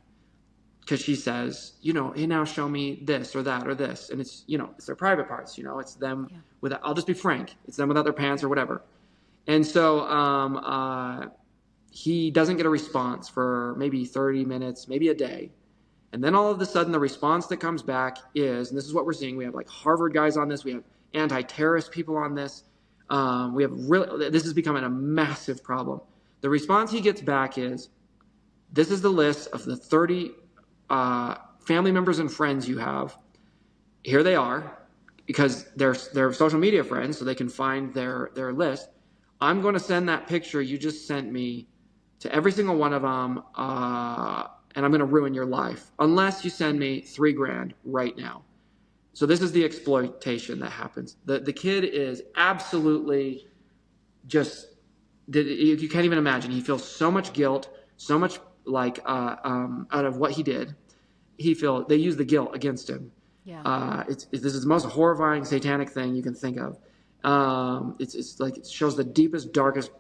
because she says, hey, now show me this or that or this. And it's, it's their private parts, it's them without, I'll just be frank, it's them without their pants or whatever. And so he doesn't get a response for maybe 30 minutes, maybe a day. And then all of a sudden the response that comes back is, and this is what we're seeing, we have like Harvard guys on this, we have anti-terrorist people on this. This is becoming a massive problem. The response he gets back is, this is the list of the 30 family members and friends you have. Here they are, because they're social media friends, so they can find their list. I'm going to send that picture you just sent me to every single one of them, and I'm going to ruin your life unless you send me $3,000 right now. So this is the exploitation that happens. The kid is absolutely just, you can't even imagine. He feels so much guilt, so much out of what he did. They use the guilt against him. Yeah. This is the most horrifying satanic thing you can think of. It's like, it shows the deepest, darkest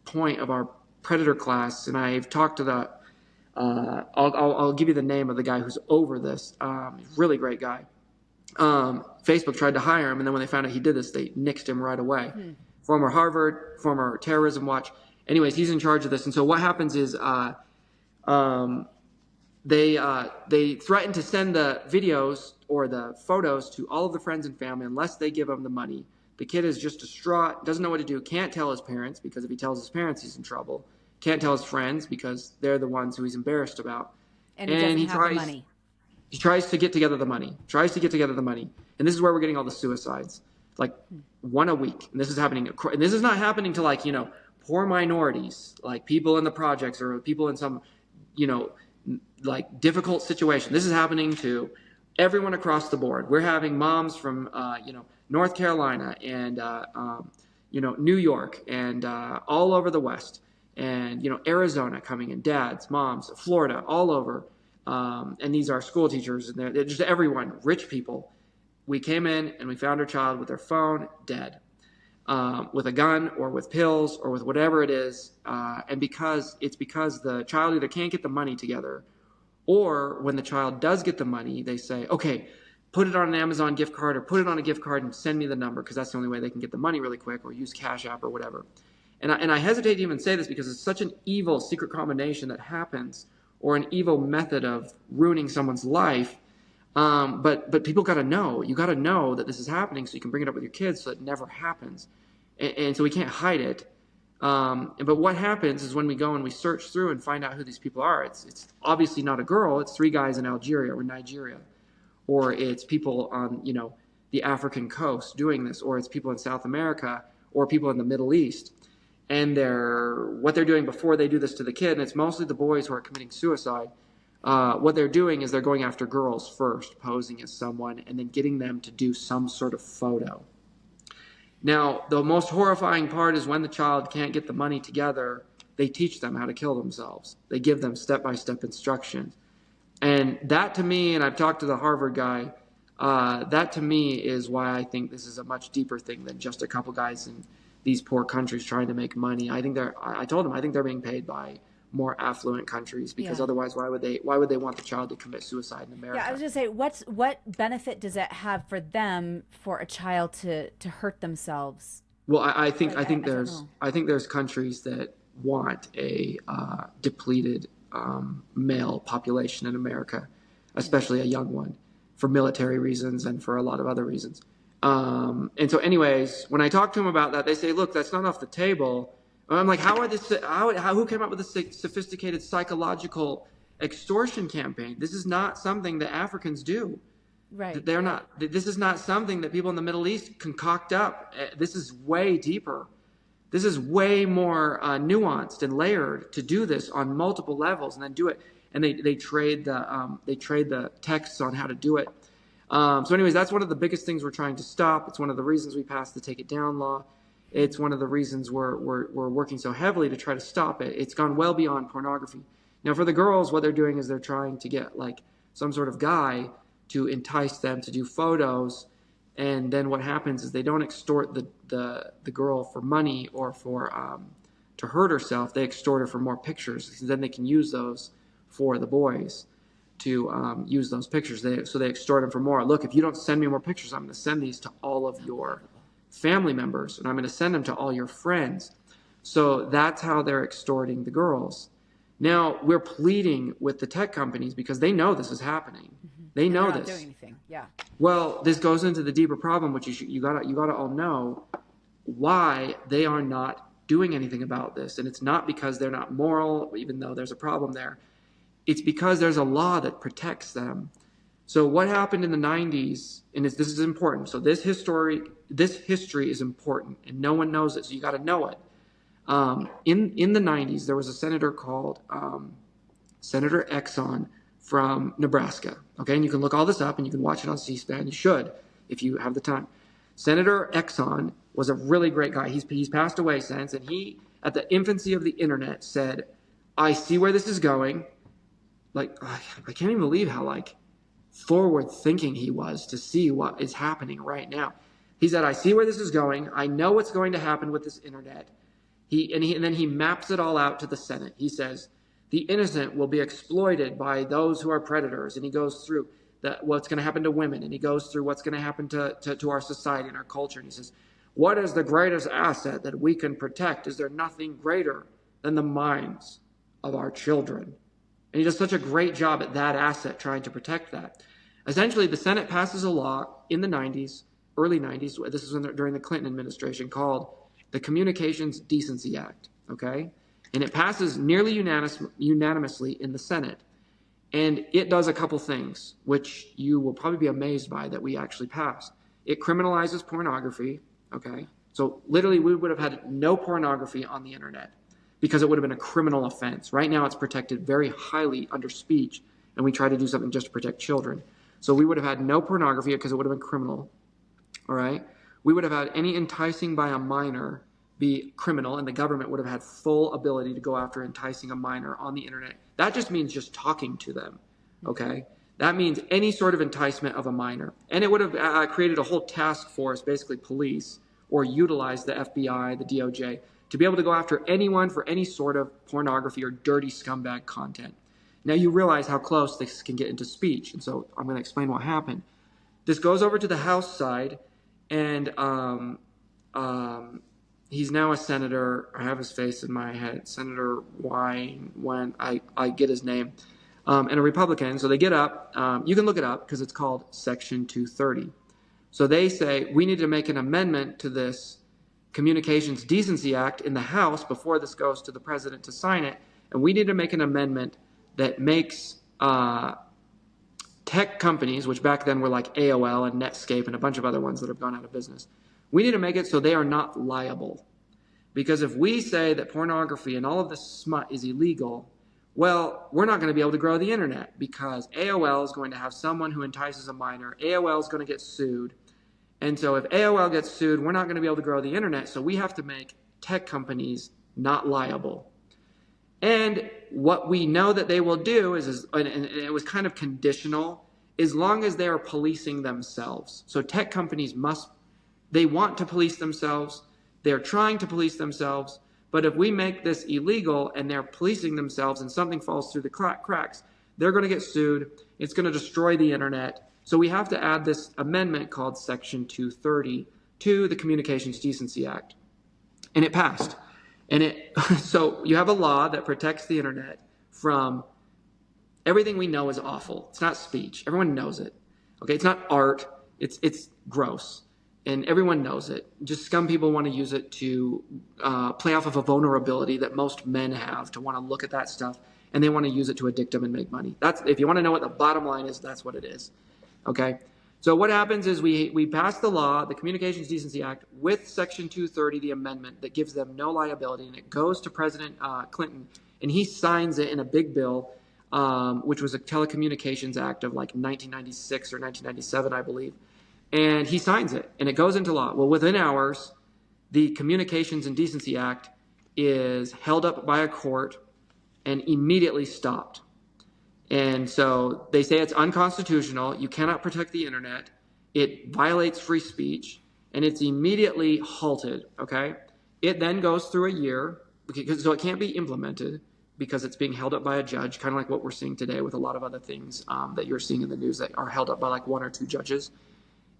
point of our predator class. And I've talked to I'll give you the name of the guy who's over this. He's a really great guy. Facebook tried to hire him, and then when they found out he did this, they nixed him right away. Former Harvard, former terrorism watch. Anyways, he's in charge of this. And so what happens is they threaten to send the videos or the photos to all of the friends and family unless they give him the money. The kid is just distraught, doesn't know what to do, can't tell his parents because if he tells his parents, he's in trouble. Can't tell his friends because they're the ones who he's embarrassed about. And he doesn't have the money. He tries to get together the money. And this is where we're getting all the suicides. Like one a week. And this is happening. And this is not happening to poor minorities, like people in the projects or people in some, difficult situation. This is happening to everyone across the board. We're having moms from, North Carolina and, New York and all over the West and, Arizona coming in, dads, moms, Florida, all over. And these are school teachers and they're just everyone, rich people. We came in and we found our child with their phone dead, with a gun or with pills or with whatever it is. And because the child either can't get the money together, or when the child does get the money, they say, okay, put it on an Amazon gift card or put it on a gift card and send me the number because that's the only way they can get the money really quick, or use Cash App or whatever. And I hesitate to even say this because it's such an evil secret combination that happens, or an evil method of ruining someone's life. But people got to know. You got to know that this is happening so you can bring it up with your kids so it never happens. And so we can't hide it. But what happens is when we go and we search through and find out who these people are, it's obviously not a girl. It's 3 guys in Algeria or Nigeria. Or it's people on, the African coast doing this. Or it's people in South America or people in the Middle East. And what they're doing before they do this to the kid, and it's mostly the boys who are committing suicide. What they're doing is they're going after girls first, posing as someone, and then getting them to do some sort of photo. Now, the most horrifying part is when the child can't get the money together, they teach them how to kill themselves. They give them step-by-step instructions. And that to me, and I've talked to the Harvard guy, that to me is why I think this is a much deeper thing than just a couple guys in these poor countries trying to make money. I told him, I think they're being paid by more affluent countries because otherwise why would they want the child to commit suicide in America? Yeah, I was going to say, what benefit does it have for them for a child to hurt themselves? Well, I think there's countries that want a depleted male population in America, especially a young one, for military reasons and for a lot of other reasons. And so anyways, when I talk to them about that, they say, look, that's not off the table. I'm like, who came up with this sophisticated psychological extortion campaign? This is not something that Africans do. Right. This is not something that people in the Middle East concoct up. This is way deeper. This is way more nuanced and layered to do this on multiple levels and then do it. And they trade the texts on how to do it. So anyways, that's one of the biggest things we're trying to stop. It's one of the reasons we passed the Take It Down law. It's one of the reasons we're working so heavily to try to stop it. It's gone well beyond pornography. Now for the girls, what they're doing is they're trying to get like some sort of guy to entice them to do photos And then what happens is they don't extort the girl for money or for to hurt herself. They extort her for more pictures, because then they can use those for the boys to use those pictures. So they extort them for more. Look, if you don't send me more pictures, I'm going to send these to all of your family members, and I'm going to send them to all your friends. So that's how they're extorting the girls. Now, we're pleading with the tech companies because they know this is happening. They know they're not this. doing anything. Yeah. Well, this goes into the deeper problem, which you gotta all know why they are not doing anything about this. And it's not because they're not moral, even though there's a problem there. It's because there's a law that protects them. So what happened in the 90s, and this is important. So this history is important, and no one knows it, so you got to know it. In the 90s, there was a senator called Senator Exxon from Nebraska. Okay, and you can look all this up, and you can watch it on C-SPAN. You should, if you have the time. Senator Exxon was a really great guy. He's passed away since, and he, at the infancy of the internet, said, "I see where this is going." Like, I can't even believe how forward thinking he was to see what is happening right now. He said, "I see where this is going. I know what's going to happen with this internet." And then he maps it all out to the Senate. He says, the innocent will be exploited by those who are predators. And he goes through what's going to happen to women. And he goes through what's going to happen to our society and our culture. And he says, what is the greatest asset that we can protect? Is there nothing greater than the minds of our children? And he does such a great job at that asset, trying to protect that. Essentially, the Senate passes a law in the 90s, early 90s. This is during the Clinton administration, called the Communications Decency Act. Okay? And it passes nearly unanimously in the Senate. And it does a couple things, which you will probably be amazed by that we actually passed. It criminalizes pornography. Okay? So literally, we would have had no pornography on the internet because it would have been a criminal offense. Right now, it's protected very highly under speech, and we try to do something just to protect children. So we would have had no pornography because it would have been criminal. All right? We would have had any enticing by a minor be criminal, and the government would have had full ability to go after enticing a minor on the internet. That just means just talking to them, okay? That means any sort of enticement of a minor. And it would have created a whole task force, basically police, or utilized the FBI, the DOJ, to be able to go after anyone for any sort of pornography or dirty scumbag content. Now you realize how close this can get into speech, and so I'm going to explain what happened. This goes over to the House side, and he's now a senator. I have his face in my head. Senator Wine, when I get his name, and a Republican. So they get up. You can look it up because it's called Section 230. So they say we need to make an amendment to this Communications Decency Act in the House before this goes to the president to sign it. And we need to make an amendment that makes tech companies, which back then were like AOL and Netscape and a bunch of other ones that have gone out of business, we need to make it so they are not liable. Because if we say that pornography and all of this smut is illegal, well, we're not going to be able to grow the internet because AOL is going to have someone who entices a minor. AOL is going to get sued. And so if AOL gets sued, we're not going to be able to grow the internet. So we have to make tech companies not liable. And what we know that they will do is and it was kind of conditional, as long as they are policing themselves. So tech companies they want to police themselves. They're trying to police themselves. But if we make this illegal and they're policing themselves and something falls through the cracks, they're going to get sued. It's going to destroy the internet. So we have to add this amendment called Section 230 to the Communications Decency Act. And it passed. And so you have a law that protects the internet from everything we know is awful. It's not speech. Everyone knows it. Okay, it's not art. It's gross. And everyone knows it. Just scum people want to use it to play off of a vulnerability that most men have, to want to look at that stuff, and they want to use it to addict them and make money. If you want to know what the bottom line is, that's what it is. Okay? So what happens is we pass the law, the Communications Decency Act, with Section 230, the amendment that gives them no liability, and it goes to President Clinton, and he signs it in a big bill, which was a Telecommunications Act of like 1996 or 1997, I believe. And he signs it, and it goes into law. Well, within hours, the Communications and Decency Act is held up by a court and immediately stopped. And so they say it's unconstitutional. You cannot protect the internet. it violates free speech, and it's immediately halted, okay? It then goes through a year, so it can't be implemented because it's being held up by a judge, kind of like what we're seeing today with a lot of other things that you're seeing in the news that are held up by like 1 or 2 judges.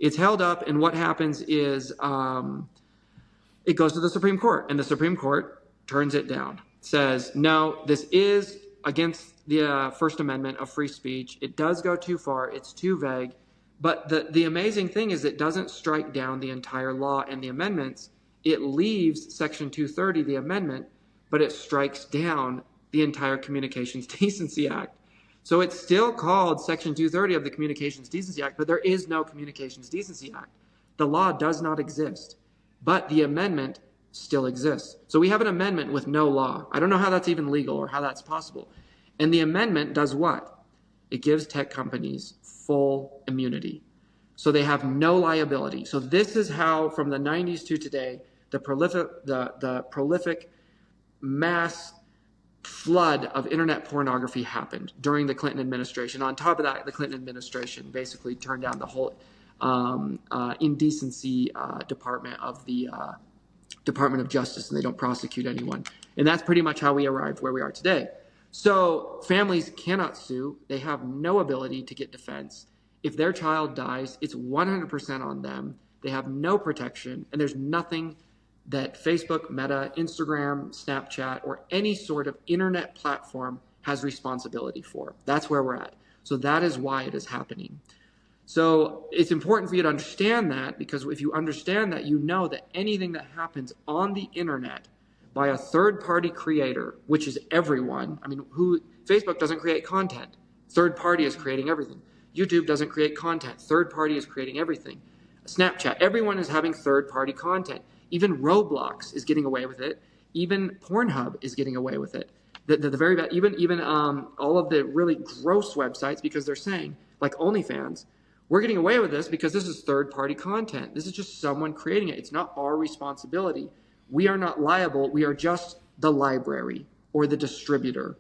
It's held up, and what happens is it goes to the Supreme Court, and the Supreme Court turns it down, says, no, this is against the First Amendment of free speech. It does go too far. It's too vague. But the amazing thing is it doesn't strike down the entire law and the amendments. It leaves Section 230, the amendment, but it strikes down the entire Communications Decency Act. So it's still called Section 230 of the Communications Decency Act, but there is no Communications Decency Act. The law does not exist, but the amendment still exists. So we have an amendment with no law. I don't know how that's even legal or how that's possible. And the amendment does what? It gives tech companies full immunity. So they have no liability. So this is how, from the 90s to today, the prolific mass flood of internet pornography happened during the Clinton administration. On top of that, the Clinton administration basically turned down the whole indecency department of the Department of Justice, and they don't prosecute anyone. And that's pretty much how we arrived where we are today. So families cannot sue. They have no ability to get defense. If their child dies, it's 100% on them. They have no protection, and there's nothing that Facebook, Meta, Instagram, Snapchat, or any sort of internet platform has responsibility for. That's where we're at. So that is why it is happening. So it's important for you to understand that, because if you understand that, you know that anything that happens on the internet by a third-party creator, which is everyone. I mean, Facebook doesn't create content. Third party is creating everything. YouTube doesn't create content. Third party is creating everything. Snapchat, everyone is having third-party content. Even Roblox is getting away with it. Even Pornhub is getting away with it. The very bad, even all of the really gross websites, because they're saying, like OnlyFans, we're getting away with this because this is third-party content. This is just someone creating it. It's not our responsibility. We are not liable. We are just the library or the distributor.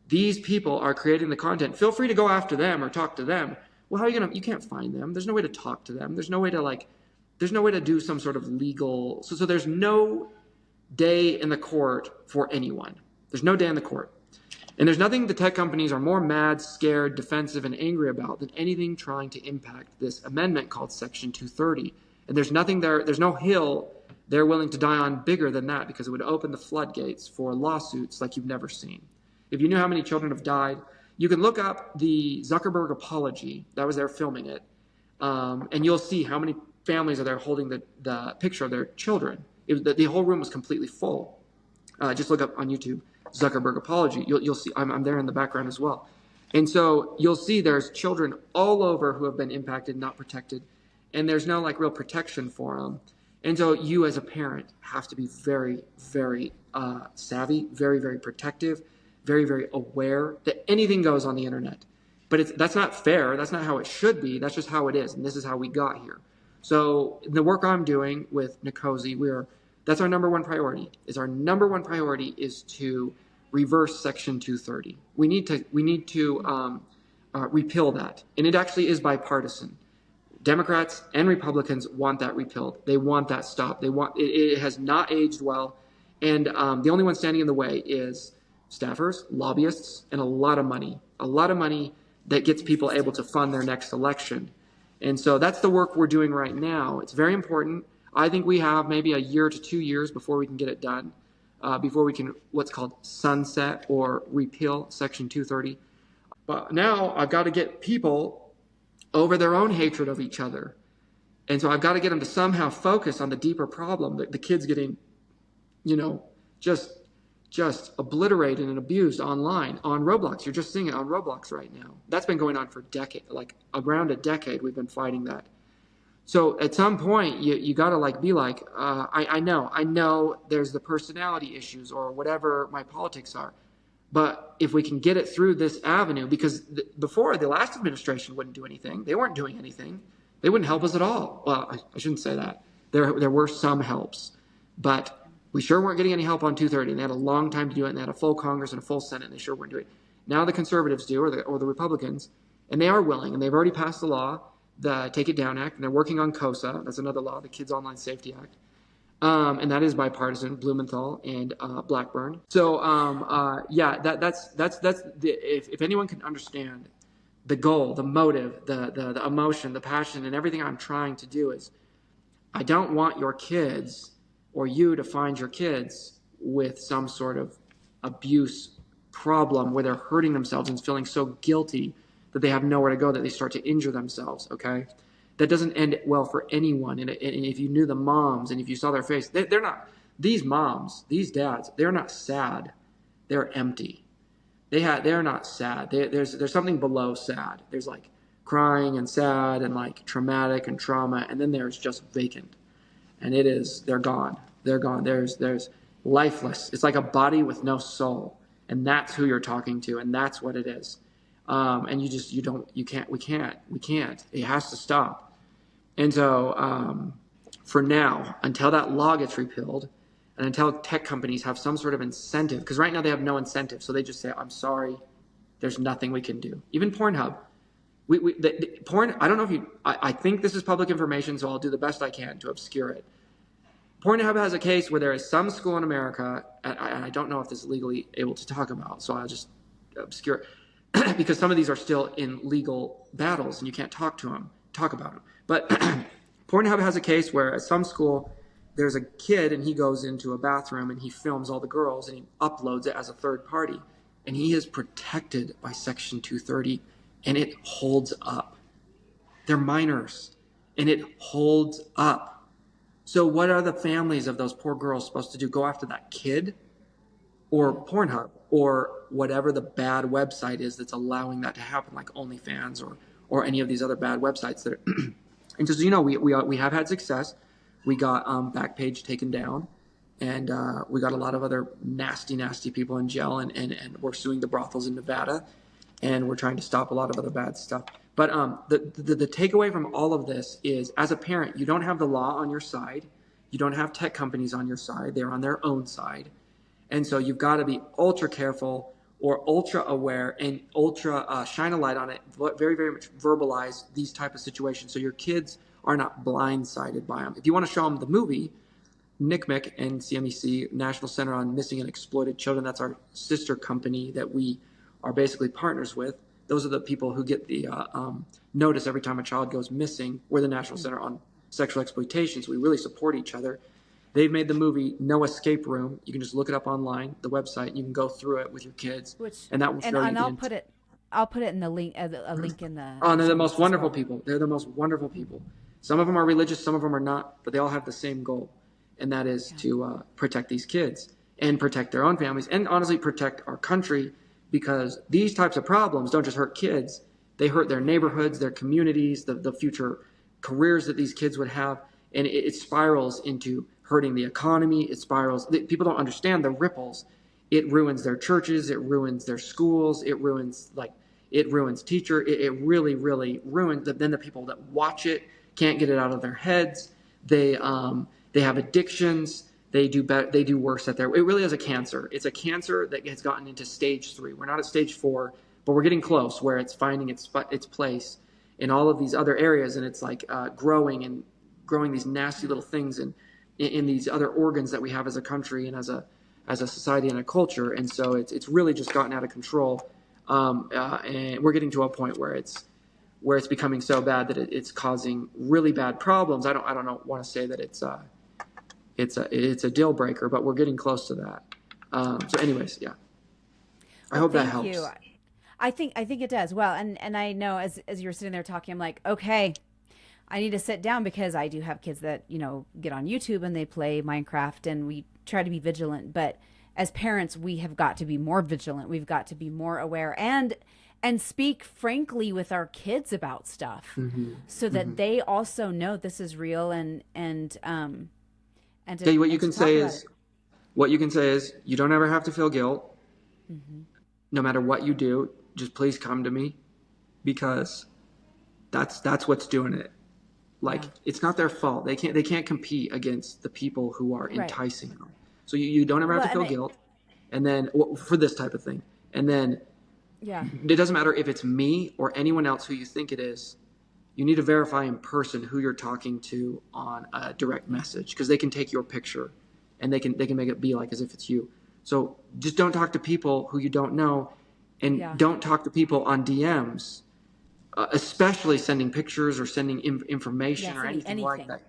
These people are creating the content. Feel free to go after them or talk to them. Well, how are you gonna? You can't find them. There's no way to talk to them. There's no way to do some sort of legal. So there's no day in the court for anyone. There's no day in the court. And there's nothing the tech companies are more mad, scared, defensive, and angry about than anything trying to impact this amendment called Section 230. And there's nothing there, there's no hill they're willing to die on bigger than that, because it would open the floodgates for lawsuits like you've never seen. If you knew how many children have died, you can look up the Zuckerberg apology. That was there filming it. And you'll see how many families are there holding the picture of their children. The whole room was completely full. Just look up on YouTube, Zuckerberg apology. You'll see, I'm there in the background as well. And so you'll see there's children all over who have been impacted, not protected, and there's no like real protection for them. And so you as a parent have to be very, very savvy, very, very protective, very, very aware that anything goes on the internet. But that's not fair. That's not how it should be. That's just how it is. And this is how we got here. So the work I'm doing with Nkosi, that's our number one priority. Our number one priority is to reverse Section 230. We need to repeal that. And it actually is bipartisan. Democrats and Republicans want that repealed. They want that stopped. It has not aged well. And the only one standing in the way is staffers, lobbyists, and a lot of money that gets people able to fund their next election. And so that's the work we're doing right now. It's very important. I think we have maybe a year to 2 years before we can get it done, before we can what's called sunset or repeal Section 230. But now I've got to get people over their own hatred of each other. And so I've got to get them to somehow focus on the deeper problem, the kids getting, just obliterated and abused online on Roblox. You're just seeing it on Roblox right now. That's been going on for around a decade. We've been fighting that. So at some point, you got to be I know there's the personality issues or whatever my politics are. But if we can get it through this avenue, because before the last administration wouldn't do anything. They weren't doing anything. They wouldn't help us at all. Well, I shouldn't say that. There were some helps, but we sure weren't getting any help on 230. And they had a long time to do it, and they had a full Congress and a full Senate, and they sure weren't doing it. Now the conservatives do, or the Republicans, and they are willing, and they've already passed the law the Take It Down Act, and they're working on COSA. That's another law, the Kids Online Safety Act. And that is bipartisan, Blumenthal and Blackburn. So yeah, that's if anyone can understand the goal, the motive, the emotion, the passion, and everything I'm trying to do is, I don't want your kids or you to find your kids with some sort of abuse problem where they're hurting themselves and feeling so guilty that they have nowhere to go, that they start to injure themselves. Okay, that doesn't end well for anyone. And if you knew the moms and if you saw their face, they're not, these moms, these dads, they're not sad, they're empty. They're not sad. There's something below sad. There's like crying and sad and like traumatic and trauma, and then there's just vacant. And it is, they're gone. They're gone. There's lifeless. It's like a body with no soul. And that's who you're talking to, and that's what it is. And we can't. It has to stop. And so for now, until that law gets repealed, and until tech companies have some sort of incentive, because right now they have no incentive, so they just say, I'm sorry, there's nothing we can do. Even Pornhub. Porn, I don't know if you, I think this is public information, so I'll do the best I can to obscure it. Pornhub has a case where there is some school in America, and I don't know if this is legally able to talk about, so I'll just obscure it, because some of these are still in legal battles, and you can't talk about them. But Pornhub has a case where at some school, there's a kid and he goes into a bathroom and he films all the girls and he uploads it as a third party. And he is protected by Section 230, and it holds up. They're minors, and it holds up. So what are the families of those poor girls supposed to do? Go after that kid or Pornhub or whatever the bad website is that's allowing that to happen, like OnlyFans or any of these other bad websites that are and just, we have had success. We got Backpage taken down, and we got a lot of other nasty people in jail, and we're suing the brothels in Nevada, and we're trying to stop a lot of other bad stuff. But the takeaway from all of this is, as a parent, you don't have the law on your side. You don't have tech companies on your side. They're on their own side. And so you've got to be ultra careful or ultra aware and ultra shine a light on it, very, very much verbalize these type of situations so your kids are not blindsided by them. If you want to show them the movie, NCMEC and CMEC, National Center on Missing and Exploited Children, that's our sister company that we are basically partners with. Those are the people who get the notice every time a child goes missing. We're the National Center on Sexual Exploitation, so we really support each other. They've made the movie No Escape Room. You can just look it up online, the website, and you can go through it with your kids. And that will show you. And I'll put it in the link, a link in the. Oh, and they're the most wonderful people. They're the most wonderful people. Some of them are religious, some of them are not, but they all have the same goal, and that is to protect these kids and protect their own families and honestly protect our country, because these types of problems don't just hurt kids. They hurt their neighborhoods, their communities, the future careers that these kids would have, and it spirals into hurting the economy. It spirals. People don't understand the ripples. It ruins their churches. It ruins their schools. It ruins teacher. It really, really ruins. Then the people that watch it can't get it out of their heads. They have addictions. They do worse at their. It really is a cancer. It's a cancer that has gotten into stage 3. We're not at stage 4, but we're getting close, where it's finding its place in all of these other areas, and it's like growing these nasty little things in these other organs that we have as a country and as a society and a culture. And so it's really just gotten out of control, and we're getting to a point where it's becoming so bad that it's causing really bad problems. I don't want to say that it's a deal breaker, but we're getting close to that. So anyways, yeah. I hope that helps. You. I think it does. Well, and I know as you were sitting there talking, I'm like, okay, I need to sit down, because I do have kids that, get on YouTube and they play Minecraft, and we try to be vigilant. But as parents, we have got to be more vigilant. We've got to be more aware and speak frankly with our kids about stuff, so that they also know this is real what you can say is you don't ever have to feel guilt. No matter what you do, just please come to me, because that's what's doing it. It's not their fault. They can't compete against the people who are enticing them. So you don't ever have to feel guilt. And then for this type of thing. And then it doesn't matter if it's me or anyone else who you think it is. you need to verify in person who you're talking to on a direct message, because they can take your picture and they can make it be like as if it's you. So just don't talk to people who you don't know, and Yeah. don't talk to people on DMs, especially sending pictures or sending information Yes. or anything like Anything. that.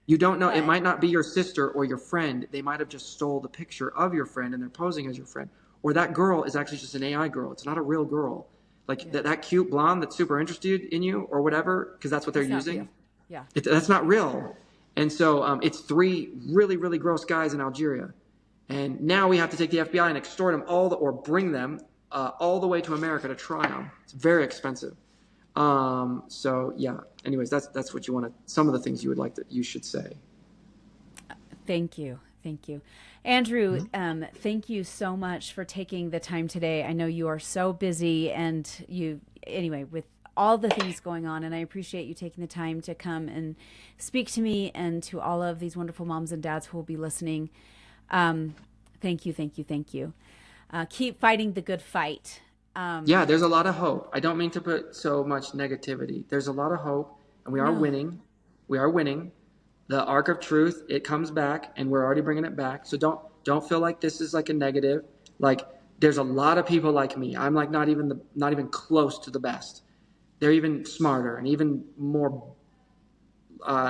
You don't know. It But might not be your sister or your friend. They might have just stole the picture of your friend and they're posing as your friend. Or that girl is actually just an AI girl. It's not a real girl. Like yeah, that cute blonde that's super interested in you or whatever, because that's what they're that's not real. using. Yeah. That's not real. And so it's three really, really gross guys in Algeria. And now we have to take the FBI and extort them or bring them all the way to America to try them. It's very expensive. So yeah. Anyways, that's what you want to. Some of the things you would like that you should say. Thank you. Thank you. Andrew, thank you so much for taking the time today. I know you are so busy anyway, with all the things going on, and I appreciate you taking the time to come and speak to me and to all of these wonderful moms and dads who will be listening. Thank you, thank you, thank you. Keep fighting the good fight. Yeah, there's a lot of hope. I don't mean to put so much negativity. There's a lot of hope, and we are No, winning. We are winning. The arc of truth, it comes back, and we're already bringing it back. So don't feel like this is like a negative. Like there's a lot of people like me. I'm like not even close to the best. They're even smarter and even more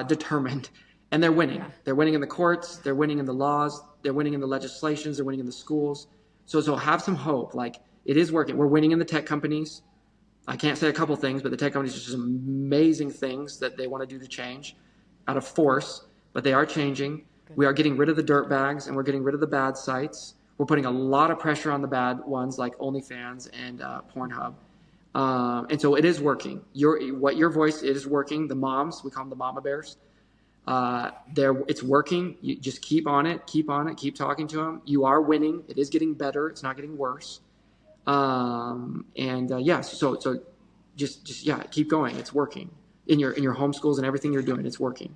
determined, and they're winning. yeah, They're winning in the courts. They're winning in the laws. They're winning in the legislations. They're winning in the schools. So have some hope. Like it is working. We're winning in the tech companies. I can't say a couple things, but the tech companies are just amazing things that they want to do to change out of force, but they are changing. good. We are getting rid of the dirt bags and we're getting rid of the bad sites. We're putting a lot of pressure on the bad ones like OnlyFans and Pornhub. And so it is working. Your voice is working. The moms, we call them the mama bears. It's working. You just keep on it, keep talking to them. You are winning. It is getting better. It's not getting worse. Yeah, so just yeah, keep going. It's working in your homeschools and everything you're doing. It's working.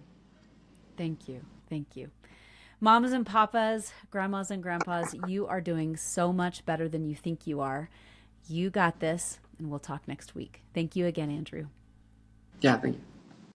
Thank you. Thank you. Mamas and papas, grandmas and grandpas, you are doing so much better than you think you are. You got this, and we'll talk next week. Thank you again, Andrew. Yeah, thank you.